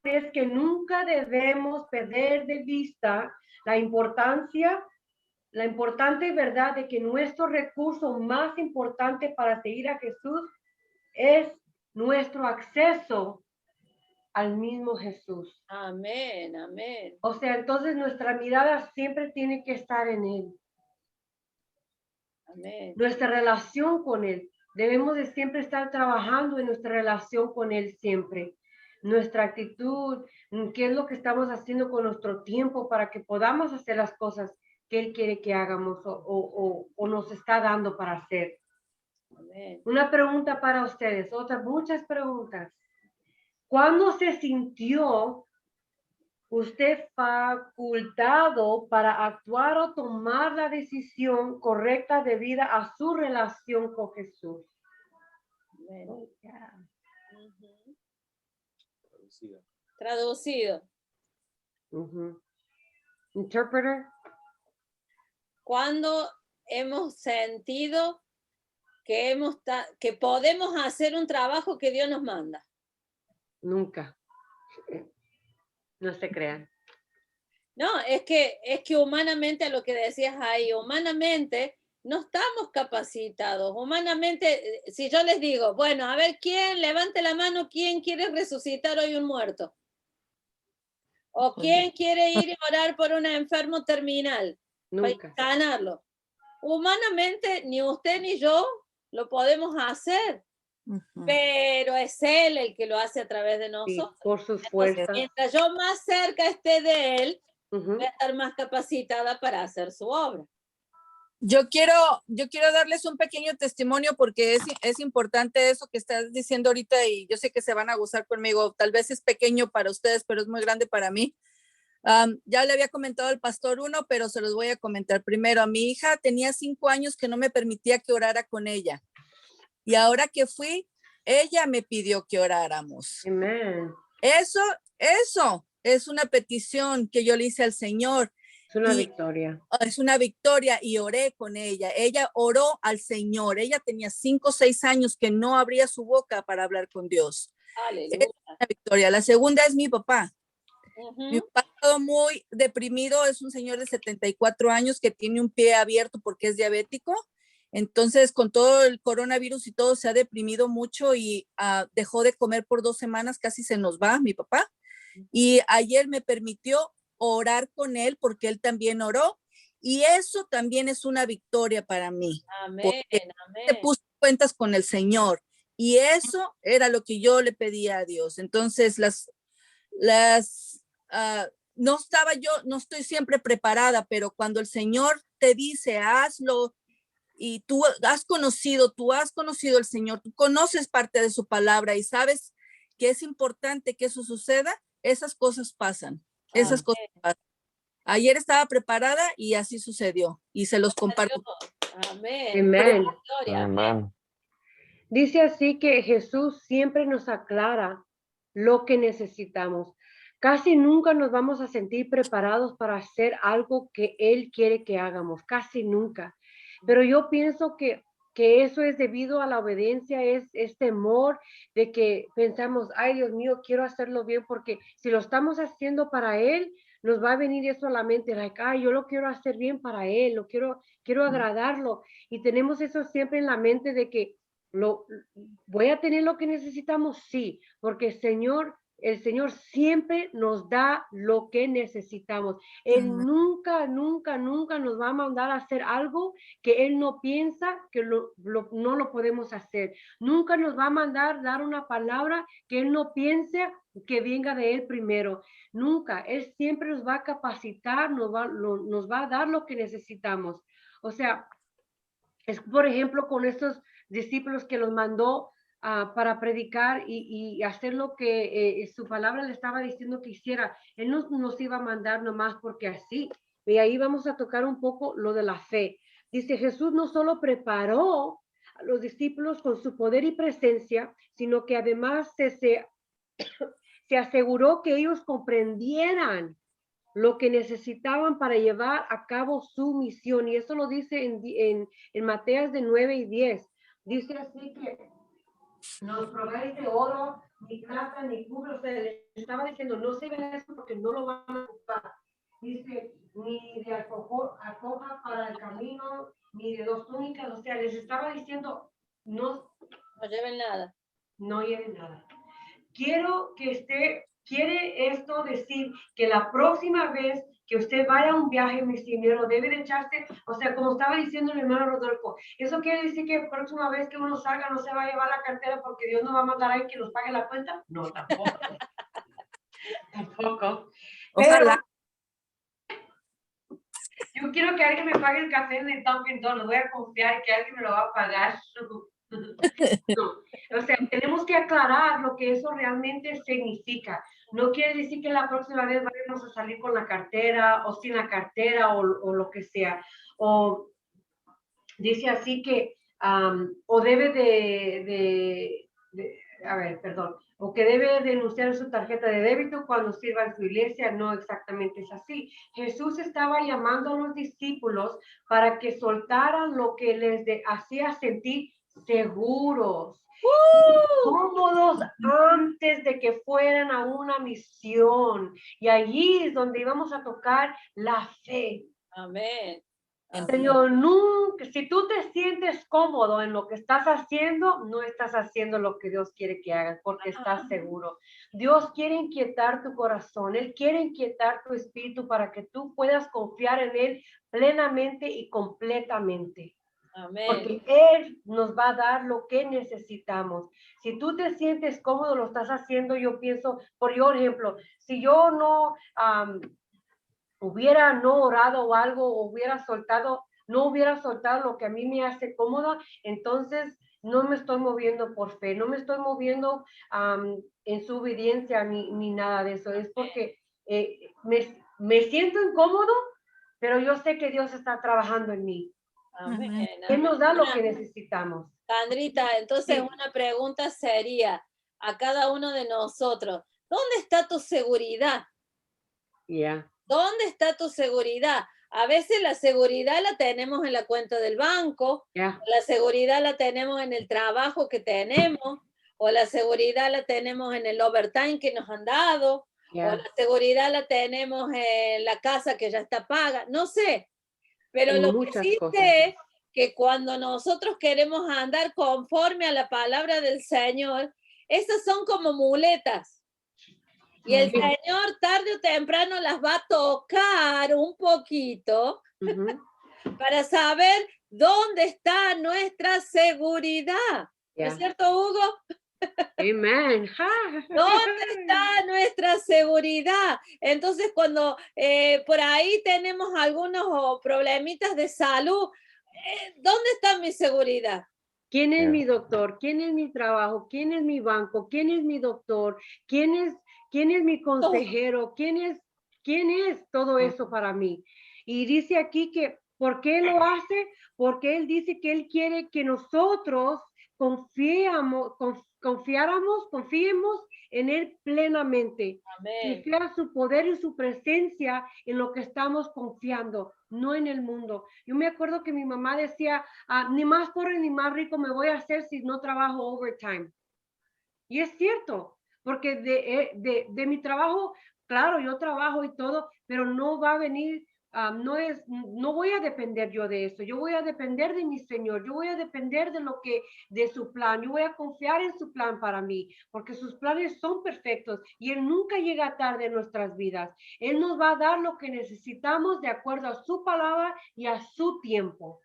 es que nunca debemos perder de vista la importante verdad de que nuestro recurso más importante para seguir a Jesús es nuestro acceso al mismo Jesús. Amén, amén. O sea, entonces nuestra mirada siempre tiene que estar en Él. Amén. Nuestra relación con Él. Debemos de siempre estar trabajando en nuestra relación con Él siempre. Nuestra actitud, qué es lo que estamos haciendo con nuestro tiempo para que podamos hacer las cosas que Él quiere que hagamos o nos está dando para hacer. Amén. Una pregunta para ustedes, muchas preguntas. ¿Cuándo se sintió usted facultado para actuar o tomar la decisión correcta debido a su relación con Jesús. Bueno. Traducido. Interpreter. Cuando hemos sentido que podemos hacer un trabajo que Dios nos manda. Nunca. No se crean. No, es que humanamente, lo que decías ahí, humanamente no estamos capacitados. Humanamente, si yo les digo, bueno, a ver, ¿quién? Levante la mano, ¿quién quiere resucitar hoy un muerto? ¿O quién quiere ir y orar por un enfermo terminal? Nunca. Para sanarlo. Humanamente, ni usted ni yo lo podemos hacer. Pero es Él el que lo hace a través de nosotros. Sí, por sus fuerzas. Mientras yo más cerca esté de Él, voy a estar más capacitada para hacer su obra. Yo quiero darles un pequeño testimonio porque es importante eso que estás diciendo ahorita y yo sé que se van a gozar conmigo. Tal vez es pequeño para ustedes, pero es muy grande para mí. Ya le había comentado al pastor uno, pero se los voy a comentar primero. A mi hija tenía 5 años que no me permitía que orara con ella. Y ahora que fui, ella me pidió que oráramos. Amén. Eso es una petición que yo le hice al Señor. Es una victoria. Es una victoria y oré con ella. Ella oró al Señor. Ella tenía 5 o 6 años que no abría su boca para hablar con Dios. Aleluya. Es una victoria. La segunda es mi papá. Mi papá estaba muy deprimido. Es un señor de 74 años que tiene un pie abierto porque es diabético. Entonces, con todo el coronavirus y todo, se ha deprimido mucho y dejó de comer por 2 semanas. Casi se nos va mi papá. Y ayer me permitió orar con él porque él también oró y eso también es una victoria para mí. Amén, amén. Se puso cuentas con el Señor y eso era lo que yo le pedía a Dios. Entonces no estoy siempre preparada, pero cuando el Señor te dice hazlo y tú has conocido al Señor, tú conoces parte de su palabra y sabes que es importante que eso suceda, esas cosas pasan. Esas cosas pasan. Ayer estaba preparada y así sucedió. Y se los comparto. Amén. Amén. Amén. Dice así que Jesús siempre nos aclara lo que necesitamos. Casi nunca nos vamos a sentir preparados para hacer algo que Él quiere que hagamos. Casi nunca. Pero yo pienso que eso es debido a la obediencia, es temor de que pensamos, ay Dios mío, quiero hacerlo bien, porque si lo estamos haciendo para Él, nos va a venir eso a la mente, like, ay, yo lo quiero hacer bien para Él, quiero agradarlo, y tenemos eso siempre en la mente de que voy a tener lo que necesitamos, sí, porque el Señor siempre nos da lo que necesitamos. Él nunca nos va a mandar a hacer algo que Él no piensa que no lo podemos hacer. Nunca nos va a mandar dar una palabra que Él no piense que venga de Él primero. Nunca. Él siempre nos va a capacitar, nos va a dar lo que necesitamos. O sea, es por ejemplo con estos discípulos que los mandó para predicar y hacer lo que su palabra le estaba diciendo que hiciera. Él no nos iba a mandar nomás porque así. Y ahí vamos a tocar un poco lo de la fe. Dice, Jesús no solo preparó a los discípulos con su poder y presencia, sino que además se aseguró que ellos comprendieran lo que necesitaban para llevar a cabo su misión. Y eso lo dice en Mateos de 9 y 10. Dice así que no os probéis de oro, ni plata, ni cubre. O sea, les estaba diciendo, no se ven eso porque no lo van a ocupar. Dice, ni de alcoja para el camino, ni de 2 túnicas. O sea, les estaba diciendo, no lleven nada. No lleven nada. Quiere esto decir que la próxima vez que usted vaya a un viaje misionero debe de echarse, o sea, como estaba diciendo el hermano Rodolfo, eso quiere decir que la próxima vez que uno salga no se va a llevar la cartera porque Dios no va a mandar a alguien que nos pague la cuenta. No, tampoco. Tampoco. Ojalá. Pero yo quiero que alguien me pague el café en el Dunkin' Donuts. Voy a confiar que alguien me lo va a pagar. No. O sea, tenemos que aclarar lo que eso realmente significa. no quiere decir que la próxima vez vayamos a salir con la cartera o sin la cartera o lo que sea. O dice así que, o debe o que debe denunciar su tarjeta de débito cuando sirva en su iglesia. No exactamente es así. Jesús estaba llamando a los discípulos para que soltaran lo que les hacía sentir seguros, cómodos antes de que fueran a una misión. Y allí es donde íbamos a tocar la fe. Amén. Señor, nunca, si tú te sientes cómodo en lo que estás haciendo, no estás haciendo lo que Dios quiere que hagas porque estás seguro. Dios quiere inquietar tu corazón, Él quiere inquietar tu espíritu para que tú puedas confiar en Él plenamente y completamente. Amén. Porque Él nos va a dar lo que necesitamos. Si tú te sientes cómodo, lo estás haciendo, yo pienso, por ejemplo, si yo no hubiera no orado o algo, no hubiera soltado lo que a mí me hace cómoda, entonces no me estoy moviendo por fe, no me estoy moviendo en su obediencia ni nada de eso. Es porque me siento incómodo, pero yo sé que Dios está trabajando en mí. Amén. Él nos da lo que necesitamos. Sandrita, entonces Sí. una pregunta sería a cada uno de nosotros, ¿dónde está tu seguridad? Yeah. ¿Dónde está tu seguridad? A veces la seguridad la tenemos en la cuenta del banco, Yeah. la seguridad la tenemos en el trabajo que tenemos, o la seguridad la tenemos en el overtime que nos han dado, Yeah. o la seguridad la tenemos en la casa que ya está paga, no sé. Pero En lo que muchas sí cosas. sé que cuando nosotros queremos andar conforme a la palabra del Señor, esas son como muletas. Y el Sí. Señor tarde o temprano las va a tocar un poquito para saber dónde está nuestra seguridad. ¿No Yeah. es cierto, Hugo? Amen. ¿Dónde está nuestra seguridad? Entonces, cuando por ahí tenemos algunos problemitas de salud, ¿dónde está mi seguridad? ¿Quién es Yeah. mi doctor? ¿Quién es mi trabajo? ¿Quién es mi banco? ¿Quién es mi doctor? ¿Quién es mi consejero? ¿Quién es todo eso para mí? Y dice aquí que, ¿por qué lo hace? Porque Él dice que Él quiere que nosotros confiemos en Él plenamente. Amén. Confiar su poder y su presencia en lo que estamos confiando, no en el mundo. Yo me acuerdo que mi mamá decía, ni más pobre ni más rico me voy a hacer si no trabajo overtime. Y es cierto, porque de mi trabajo, claro, yo trabajo y todo, pero no va a venir, no voy a depender yo de eso. Yo voy a depender de mi Señor. Yo voy a depender de su plan. Yo voy a confiar en su plan para mí, porque sus planes son perfectos y Él nunca llega tarde en nuestras vidas. Él nos va a dar lo que necesitamos de acuerdo a su palabra y a su tiempo.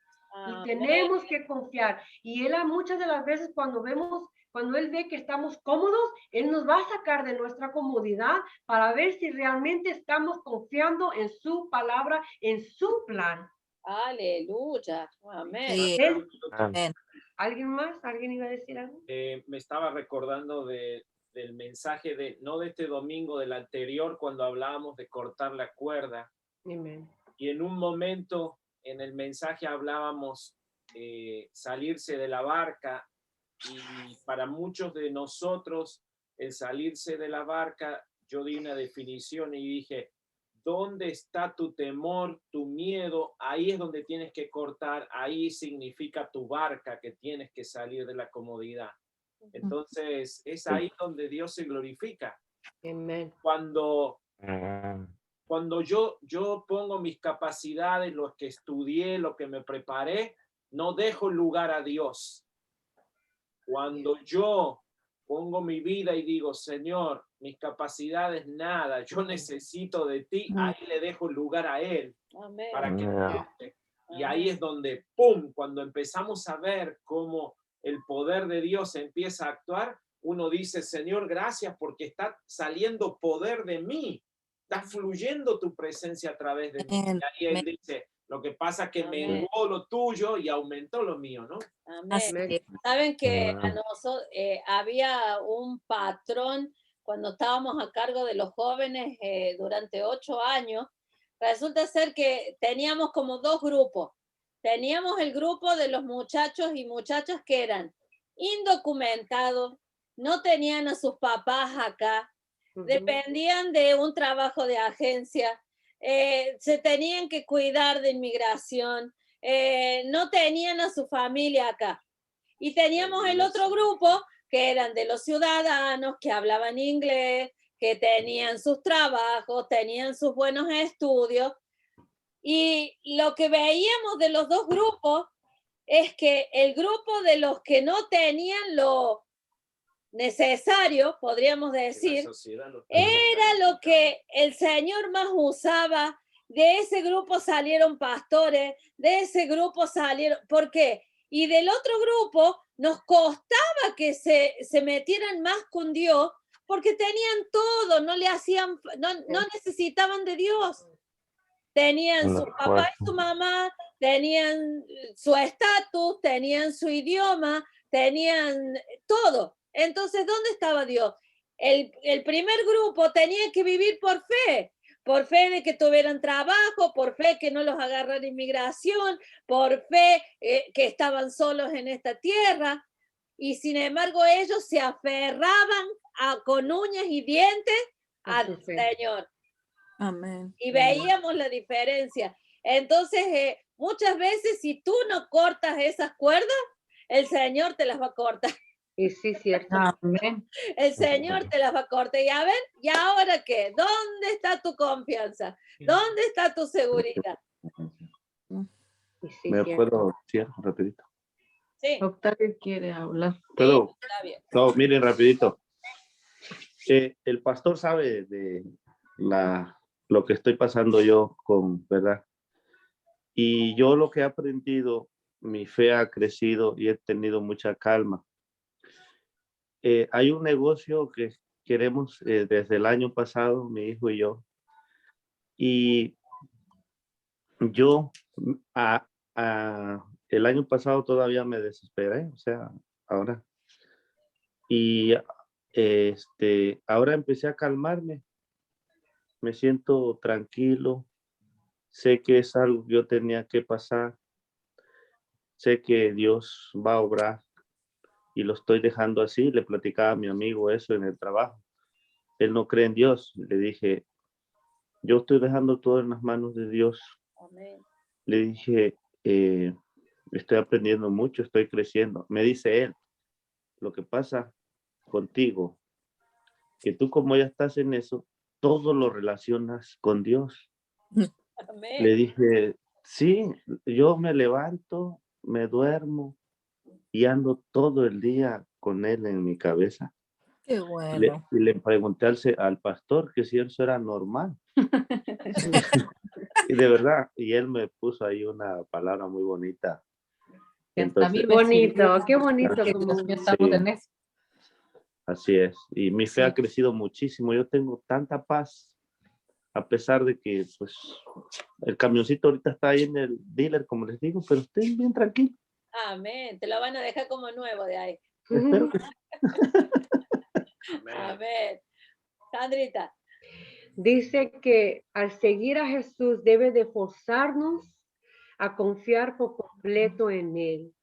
Y tenemos que confiar. Y Él muchas de las veces cuando Él ve que estamos cómodos, Él nos va a sacar de nuestra comodidad para ver si realmente estamos confiando en su palabra, en su plan. Aleluya. Amén. Sí. Amén. ¿Alguien más? ¿Alguien iba a decir algo? Me estaba recordando del mensaje no de este domingo, del anterior, cuando hablábamos de cortar la cuerda. Amén. Y en un momento en el mensaje hablábamos salirse de la barca, y para muchos de nosotros el salirse de la barca, yo di una definición y dije, ¿dónde está tu temor, tu miedo? Ahí es donde tienes que cortar, ahí significa tu barca, que tienes que salir de la comodidad. Entonces es ahí donde Dios se glorifica. Amén. Cuando yo pongo mis capacidades, lo que estudié, lo que me preparé, no dejo lugar a Dios. Cuando yo pongo mi vida y digo, Señor, mis capacidades nada, yo necesito de ti, ahí le dejo lugar a Él. Amén. Para que me. Y ahí es donde, ¡pum!, cuando empezamos a ver cómo el poder de Dios empieza a actuar, uno dice, Señor, gracias porque está saliendo poder de mí. Está fluyendo tu presencia a través de mí. Y ahí Él dice, lo que pasa es que menguó lo tuyo y aumentó lo mío, ¿no? Amén. Saben que a nosotros había un patrón cuando estábamos a cargo de los jóvenes durante 8 años, resulta ser que teníamos como 2 grupos. Teníamos el grupo de los muchachos y muchachas que eran indocumentados, no tenían a sus papás acá, dependían de un trabajo de agencia, se tenían que cuidar de inmigración, no tenían a su familia acá. Y teníamos el otro grupo que eran de los ciudadanos, que hablaban inglés, que tenían sus trabajos, tenían sus buenos estudios. Y lo que veíamos de los 2 grupos es que el grupo de los que no tenían lo necesario, podríamos decir, era lo que el Señor más usaba. De ese grupo salieron pastores, de ese grupo salieron, ¿por qué? Y del otro grupo nos costaba que se metieran más con Dios, porque tenían todo, no necesitaban de Dios. Tenían su papá y su mamá, tenían su estatus, tenían su idioma, tenían todo. Entonces, ¿dónde estaba Dios? El primer grupo tenía que vivir por fe de que tuvieran trabajo, por fe que no los agarrara inmigración, por fe que estaban solos en esta tierra. Y sin embargo, ellos se aferraban con uñas y dientes al Señor. Amén. Y veíamos la diferencia. Entonces, muchas veces, si tú no cortas esas cuerdas, el Señor te las va a cortar. Y sí, cierto. Amén. El Señor te las va a cortar. Y a ver, ¿y ahora qué? ¿Dónde está tu confianza? ¿Dónde está tu seguridad? Sí, ¿Me puedo decir rapidito? Sí. Octavio quiere hablar. ¿Puedo? Está bien. No, miren, rapidito. El pastor sabe de lo que estoy pasando yo ¿verdad? Y yo lo que he aprendido, mi fe ha crecido y he tenido mucha calma. Hay un negocio que queremos desde el año pasado, mi hijo y yo. Y yo el año pasado todavía me desesperé, o sea, ahora. Y ahora empecé a calmarme. Me siento tranquilo. Sé que es algo que yo tenía que pasar. Sé que Dios va a obrar y lo estoy dejando así. Le platicaba a mi amigo eso en el trabajo. Él no cree en Dios. Le dije, yo estoy dejando todo en las manos de Dios. Amén. Le dije, estoy aprendiendo mucho, estoy creciendo. Me dice él, lo que pasa contigo, que tú como ya estás en eso, todo lo relacionas con Dios. Amén. Le dije, sí, yo me levanto, me duermo y ando todo el día con él en mi cabeza. Qué bueno. Y le pregunté al pastor que si eso era normal. Y de verdad, y él me puso ahí una palabra muy bonita. Entonces, bonito, qué bonito. Ajá, Como estamos en eso. así es. Y mi fe ha crecido muchísimo. Yo tengo tanta paz, a pesar de que pues el camioncito ahorita está ahí en el dealer, como les digo, pero estoy bien tranquilo. Amén. Te lo van a dejar como nuevo de ahí. Espero que Amén. Sandrita. Dice que al seguir a Jesús debe de forzarnos a confiar por completo en Él.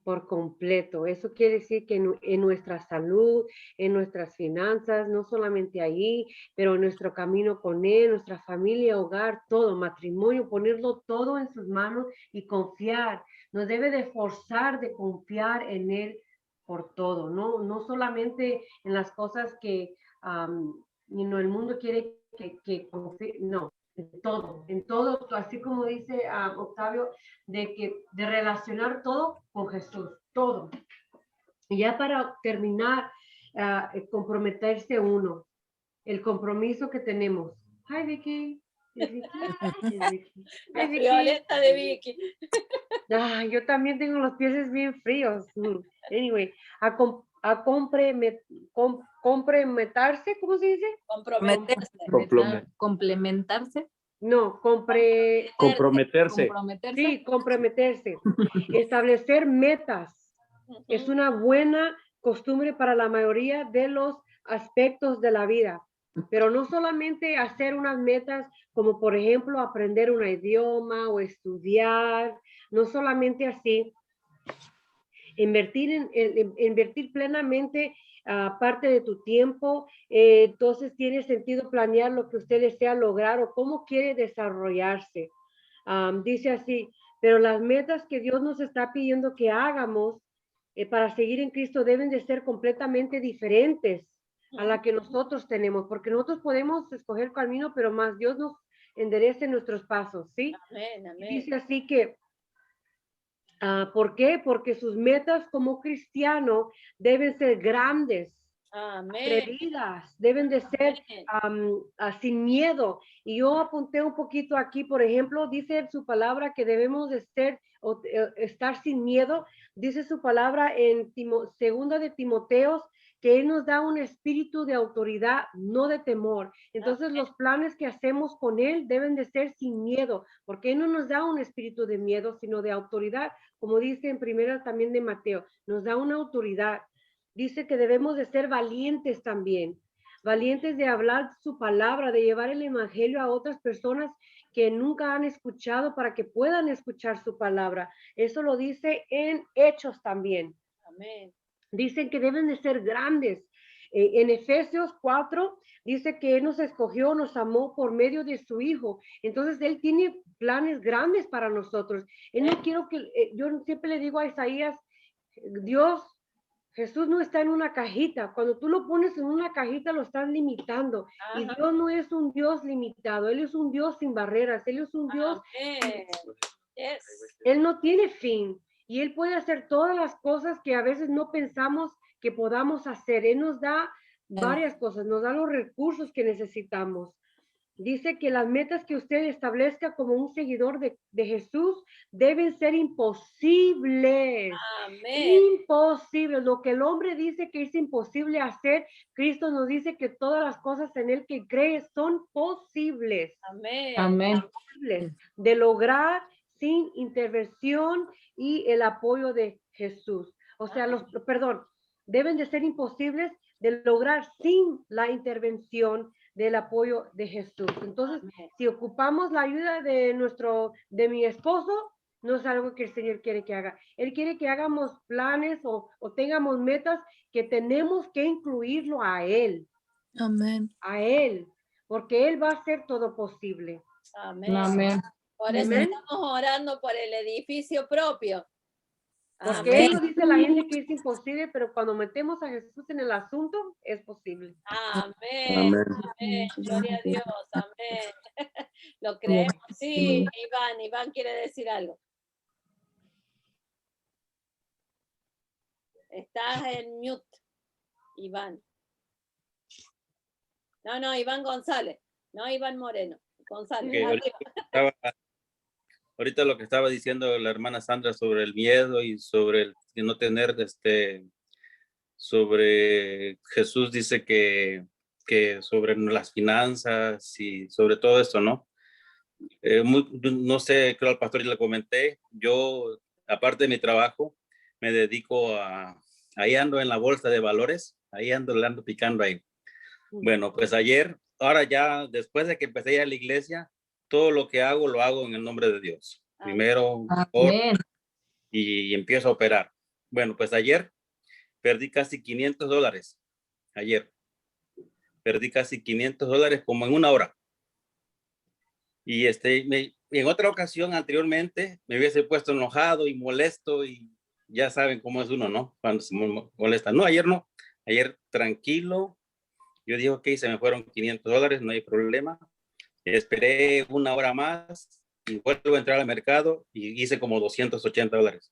Por completo. Eso quiere decir que en nuestra salud, en nuestras finanzas, no solamente ahí, pero en nuestro camino con Él, nuestra familia, hogar, todo, matrimonio, ponerlo todo en sus manos y confiar. Nos debe de forzar de confiar en Él por todo, no solamente en las cosas que el mundo quiere que confíe, no. En todo, así como dice Octavio, de relacionar todo con Jesús, todo. Y ya para terminar, comprometerse uno, el compromiso que tenemos. Hi, Vicky. La frioleta de Vicky. Yo también tengo los pies bien fríos. Anyway, a comprometerse, ¿cómo se dice? Complementarse. No, comprometerse. Sí, comprometerse. Establecer metas. Es una buena costumbre para la mayoría de los aspectos de la vida, pero no solamente hacer unas metas como por ejemplo aprender un idioma o estudiar, no solamente así, invertir plenamente parte de tu tiempo, entonces tiene sentido planear lo que usted desea lograr o cómo quiere desarrollarse. Dice así, pero las metas que Dios nos está pidiendo que hagamos para seguir en Cristo deben de ser completamente diferentes a la que nosotros tenemos, porque nosotros podemos escoger camino, pero más Dios nos enderece nuestros pasos, ¿sí? Amén, amén. Dice así que, ¿por qué? Porque sus metas como cristiano deben ser grandes, Amén. atrevidas, deben de ser sin miedo. Y yo apunté un poquito aquí, por ejemplo, dice su palabra que debemos de ser estar sin miedo. Dice su palabra en segunda de Timoteos que Él nos da un espíritu de autoridad, no de temor. Entonces los planes que hacemos con Él deben de ser sin miedo, porque Él no nos da un espíritu de miedo, sino de autoridad, como dice en primera también de Mateo, nos da una autoridad. Dice que debemos de ser valientes también, valientes de hablar su palabra, de llevar el evangelio a otras personas que nunca han escuchado para que puedan escuchar su palabra. Eso lo dice en Hechos también. Amén. Dicen que deben de ser grandes. En Efesios 4 dice que Él nos escogió, nos amó por medio de su Hijo. Entonces Él tiene planes grandes para nosotros. Él no quiero que, yo siempre le digo a Isaías, Jesús no está en una cajita. Cuando tú lo pones en una cajita, lo estás limitando. Ajá. Y Dios no es un Dios limitado. Él es un Dios sin barreras. Él es un Dios. Él no tiene fin. Y Él puede hacer todas las cosas que a veces no pensamos que podamos hacer. Él nos da varias cosas. Nos da los recursos que necesitamos. Dice que las metas que usted establezca como un seguidor de Jesús deben ser imposibles. Amén. Imposibles. Lo que el hombre dice que es imposible hacer, Cristo nos dice que todas las cosas en Él que cree son posibles. Amén. Amén. Posibles de lograr sin intervención y el apoyo de Jesús. O sea, deben de ser imposibles de lograr sin la intervención del apoyo de Jesús. Entonces, si ocupamos la ayuda de mi esposo, no es algo que el Señor quiere que haga. Él quiere que hagamos planes o tengamos metas que tenemos que incluirlo a Él. Amén. A Él, porque Él va a hacer todo posible. Amén. Amén. Por eso Amén. estamos orando por el edificio propio. Porque Amén. Él nos dice a la gente que es imposible, pero cuando metemos a Jesús en el asunto, es posible. Amén. Amén. Amén. Gloria a Dios. Amén. Lo creemos. Sí, Iván quiere decir algo. Estás en mute, Iván. No, Iván González. No, Iván Moreno. González. Okay, ahorita lo que estaba diciendo la hermana Sandra sobre el miedo y sobre el no tener sobre Jesús dice que sobre las finanzas y sobre todo esto, ¿no? No sé, creo al pastor y le comenté, yo aparte de mi trabajo me dedico ahí ando en la bolsa de valores, ahí ando picando ahí. Bueno, pues ahora ya después de que empecé a ir a la iglesia, todo lo que hago lo hago en el nombre de Dios. Primero y empiezo a operar. Bueno, pues ayer perdí casi $500. Ayer perdí casi $500 como en una hora. Y en otra ocasión anteriormente me hubiese puesto enojado y molesto y ya saben cómo es uno, ¿no? Cuando se molesta. No, ayer no. Ayer tranquilo. Yo dije, ok, se me fueron $500, no hay problema. Esperé una hora más y vuelvo a entrar al mercado y hice como $280.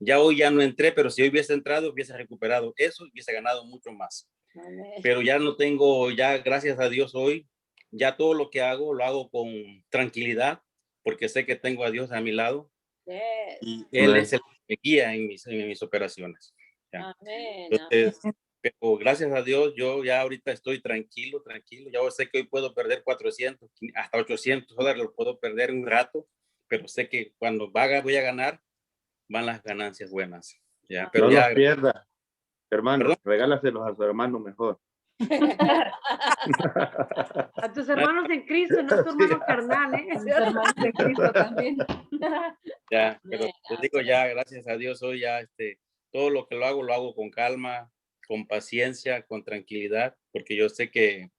Ya hoy ya no entré, pero si hoy hubiese entrado, hubiese recuperado eso y hubiese ganado mucho más. Amén. Pero ya no tengo, ya gracias a Dios hoy, ya todo lo que hago, lo hago con tranquilidad, porque sé que tengo a Dios a mi lado. Yes. Y Él es el que me guía en mis operaciones. ¿Ya? Amén. Entonces, pero gracias a Dios, yo ya ahorita estoy tranquilo. Ya sé que hoy puedo perder 400, hasta $800 lo puedo perder un rato, pero sé que cuando voy a ganar, van las ganancias buenas. ¿Ya? Pero No ya, los pierda, hermano. ¿Perdón? Regálaselos a su hermano mejor. A tus hermanos en Cristo, no a tus hermanos carnales. A tus hermanos en Cristo también. Ya, pero te digo ya, gracias a Dios, hoy ya todo lo que lo hago con calma, con paciencia, con tranquilidad, porque yo sé que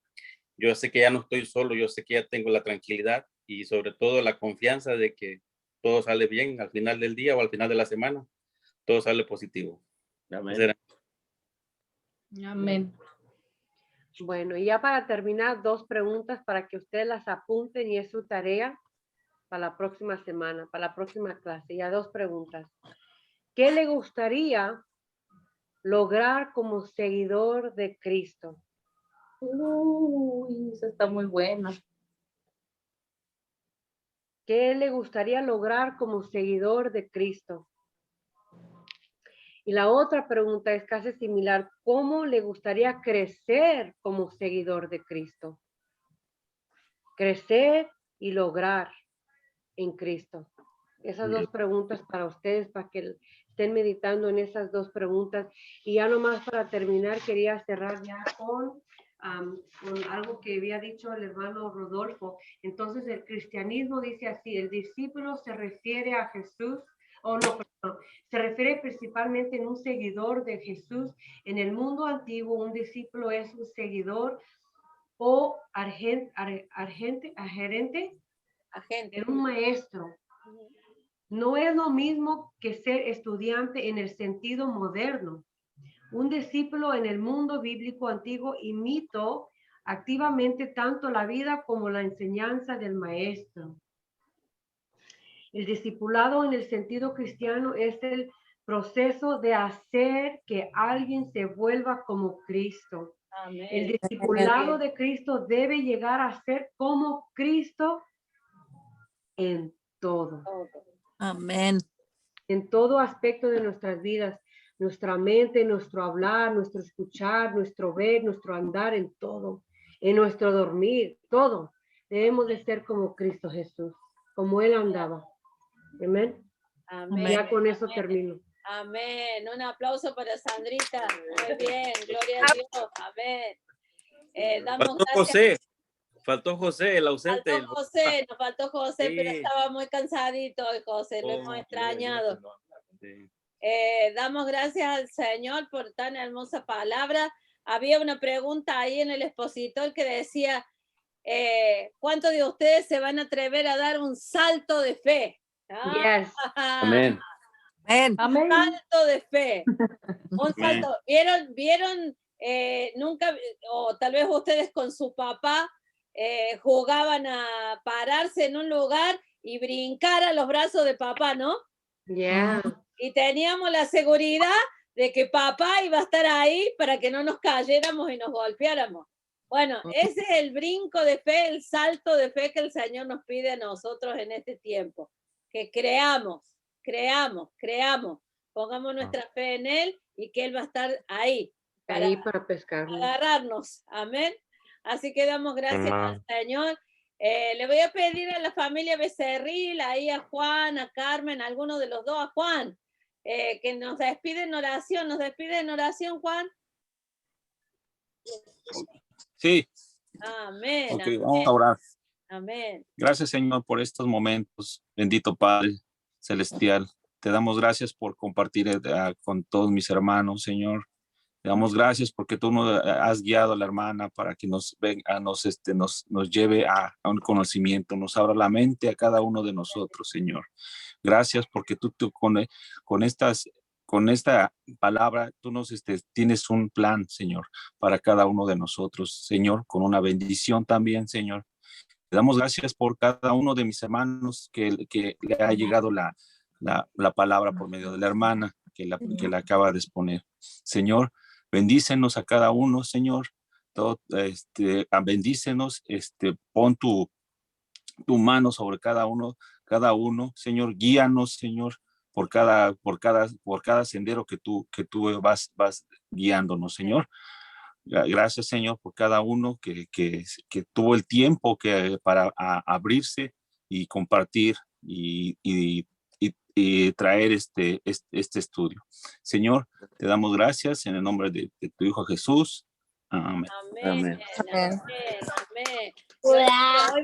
ya no estoy solo, yo sé que ya tengo la tranquilidad y sobre todo la confianza de que todo sale bien al final del día o al final de la semana, todo sale positivo. Amén. Amén. Bueno, y ya para terminar, 2 preguntas para que ustedes las apunten y es su tarea para la próxima semana, para la próxima clase. Ya 2 preguntas. ¿Qué le gustaría lograr como seguidor de Cristo? Uy, eso está muy bueno. ¿Qué le gustaría lograr como seguidor de Cristo? Y la otra pregunta es casi similar. ¿Cómo le gustaría crecer como seguidor de Cristo? Crecer y lograr en Cristo. Esas 2 preguntas para ustedes, para que estén meditando en esas 2 preguntas. Y ya nomás para terminar, quería cerrar ya con algo que había dicho el hermano Rodolfo. Entonces, el cristianismo dice así, el discípulo se refiere a Jesús, se refiere principalmente en un seguidor de Jesús. En el mundo antiguo, un discípulo es un seguidor o agente en un maestro. No es lo mismo que ser estudiante en el sentido moderno. Un discípulo en el mundo bíblico antiguo imitó activamente tanto la vida como la enseñanza del maestro. El discipulado en el sentido cristiano es el proceso de hacer que alguien se vuelva como Cristo. Amén. El discipulado de Cristo debe llegar a ser como Cristo en todo. Amén. En todo aspecto de nuestras vidas, nuestra mente, nuestro hablar, nuestro escuchar, nuestro ver, nuestro andar, en todo, en nuestro dormir, todo. Debemos de ser como Cristo Jesús, como Él andaba. Amén. Amén. Ya con eso termino. Amén. Un aplauso para Sandrita. Muy bien. Gloria a Dios. Amén. Damos Faltó gracias. José. Faltó José, el ausente. Nos faltó José, Sí. pero estaba muy cansadito hoy, José, lo hemos extrañado. Sí. Damos gracias al Señor por tan hermosa palabra. Había una pregunta ahí en el expositor que decía, ¿cuántos de ustedes se van a atrever a dar un salto de fe? Yes. Amén. Un salto de fe. Un Amén. salto. ¿Vieron nunca, o tal vez ustedes con su papá, jugaban a pararse en un lugar y brincar a los brazos de papá, ¿no? Yeah. Y teníamos la seguridad de que papá iba a estar ahí para que no nos cayéramos y nos golpeáramos. Bueno, ese es el brinco de fe, el salto de fe que el Señor nos pide a nosotros en este tiempo. Que creamos, pongamos nuestra fe en Él y que Él va a estar ahí para pescarnos. Agarrarnos. Amén. Así que damos gracias al Señor. Le voy a pedir a la familia Becerril, ahí a Juan, a Carmen, a alguno de los dos, a Juan, que nos despide en oración. ¿Nos despide en oración, Juan? Sí. Amén. Ok, Amén. vamos a orar. Amén. Gracias, Señor, por estos momentos. Bendito Padre Celestial. Te damos gracias por compartir con todos mis hermanos, Señor. Te damos gracias porque tú nos has guiado a la hermana para que nos lleve a un conocimiento, nos abra la mente a cada uno de nosotros, Señor. Gracias porque tú con esta palabra, tú nos tienes un plan, Señor, para cada uno de nosotros, Señor, con una bendición también, Señor. Te damos gracias por cada uno de mis hermanos que le ha llegado la palabra por medio de la hermana que la acaba de exponer. Señor, bendícenos a cada uno, Señor. Bendícenos, pon tu mano sobre cada uno, Señor. Guíanos, Señor, por cada sendero que tú vas guiándonos, Señor. Gracias, Señor, por cada uno que tuvo el tiempo para abrirse y compartir y traer este estudio. Señor, te damos gracias en el nombre de tu Hijo Jesús. Amén. Amén. Amén. Amén. Hola. Hoy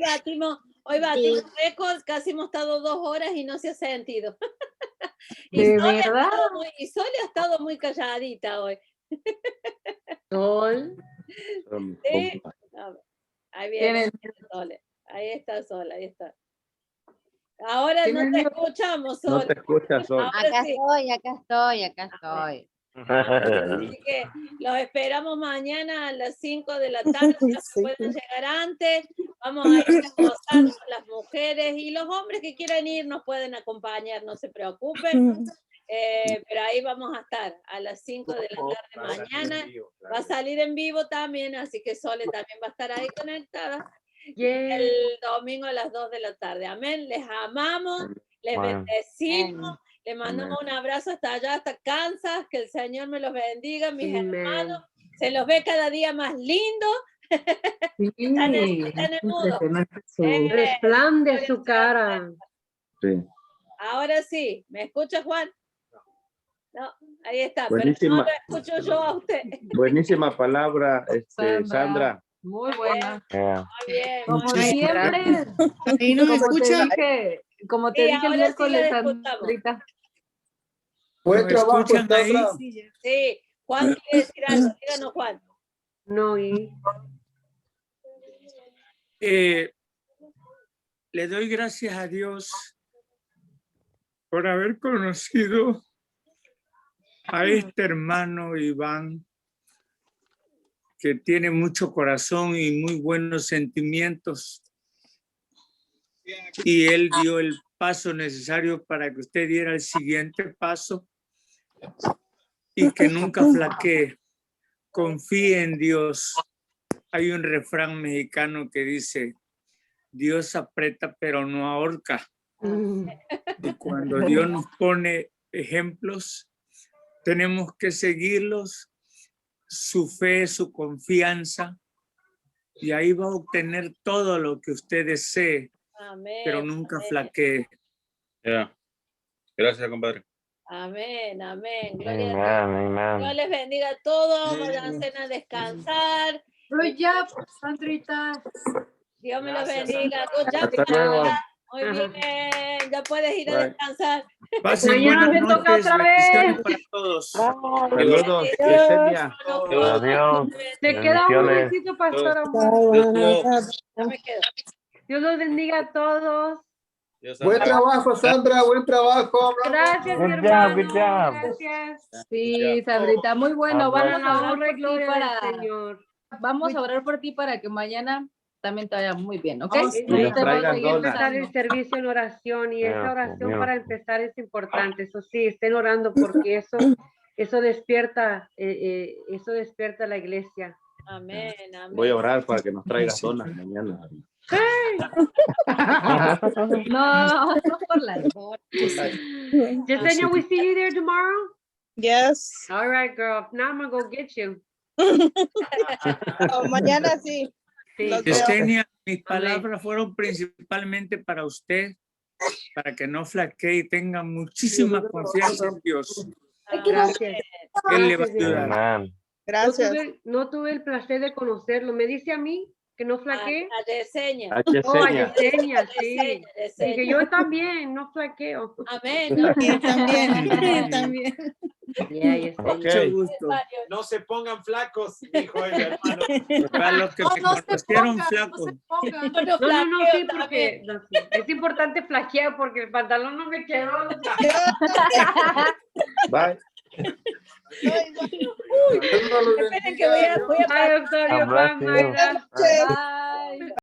batimos récord, casi hemos estado 2 horas y no se ha sentido. ¿De verdad? Y Sole ha estado muy calladita hoy. Sol. Sí. Ahí viene Sole. Ahí está Sol, ahí está. Ahora no te escuchamos, Sol. No te escuchas, Sol. Ahora Acá sí. estoy. Así que los esperamos mañana a las 5 de la tarde, los que pueden llegar antes. Vamos a ir reposando las mujeres y los hombres que quieran ir nos pueden acompañar, no se preocupen. Pero ahí vamos a estar a las 5 de la tarde mañana. Va a salir en vivo también, así que Sole también va a estar ahí conectada. Yeah. El domingo a las 2 de la tarde. Amén. Les amamos, les bendecimos. Les mandamos un abrazo hasta allá, hasta Kansas. Que el Señor me los bendiga, mis hermanos. Se los ve cada día más lindo. Están en el mudo. Resplandece su cara. Sí. Ahora sí, ¿me escucha, Juan? No, ahí está, Buenísima. pero no lo escucho yo a usted. Buenísima palabra, Sandra. Muy buena. Muy bien. Como muy bien. siempre, Ahí no me escucha. como te Sí, dije el ahora sí miércoles, la escuchamos. Sandrita. Buen ¿Me trabajo, escuchan ahí? Sandra. Sí, Juan quiere decir algo. Díganos, Juan. No, y Le doy gracias a Dios por haber conocido a este hermano Iván, que tiene mucho corazón y muy buenos sentimientos. Y él dio el paso necesario para que usted diera el siguiente paso y que nunca flaquee. Confíe en Dios. Hay un refrán mexicano que dice: Dios aprieta pero no ahorca. Y cuando Dios nos pone ejemplos, tenemos que seguirlos, su fe, su confianza, y ahí va a obtener todo lo que usted desee, Amén. pero nunca Amén. flaquee. Ya. Gracias, compadre. Amén, amén. Gloria a Dios. Dios les bendiga a todos. Váyanse a descansar. Ya, Sandrita. Dios me los Gracias, bendiga. Sandra. Good job, Hasta luego. Sandra. Muy bien. Ya puedes ir a Bye. descansar. Pasen Mañana buenas me toca noches, otra vez. bendiciones para todos. Saludos, Yesenia. Adiós. Te queda un Bendiciones. besito, pastor amor. Ya me quedo. Dios los bendiga a todos. Buen trabajo, Sandra. Buen trabajo. Gracias, mi Good job, hermano. good job. Gracias. Sí, Sandrita, muy bueno. Vamos Para a la orar honra y por ti gloria para, del Señor. vamos a orar por ti para que mañana también te vaya muy bien, ¿ok? Es Ahí te voy a traigan seguir donas. empezar el rezando. servicio en oración y esa oración Dios. para empezar es importante. Eso sí, estén orando porque eso despierta la iglesia. Amén, amén. Voy a orar para que nos traiga donas mañana. No, no por las dos. Yesenia, we see you there tomorrow? Yes. All right, girl. Now I'm gonna go get you. Mañana sí. Sí. Los veo. Yesenia, mis palabras fueron principalmente para usted, para que no flaquee y tenga muchísima confianza en Dios. Gracias. Él le va a Gracias, ayudar. Amen. Gracias. No tuve el placer de conocerlo. Me dice a mí que no flaquee. A Yesenia. A Oh, a Yesenia. Yesenia, sí. Yesenia. Dije, yo también, no flaqueo. Amén. Sí, también. También. Yeah, Yesenia. Mucho gusto. No se pongan flacos, dijo el hermano. Para los que me conocieron flacos. No, sí, porque no, sí. Es importante flaquear porque el pantalón no me quedó. Bye. Esperen que voy a Bye, Octavio. God bless Bye, you. Mayra. Bye.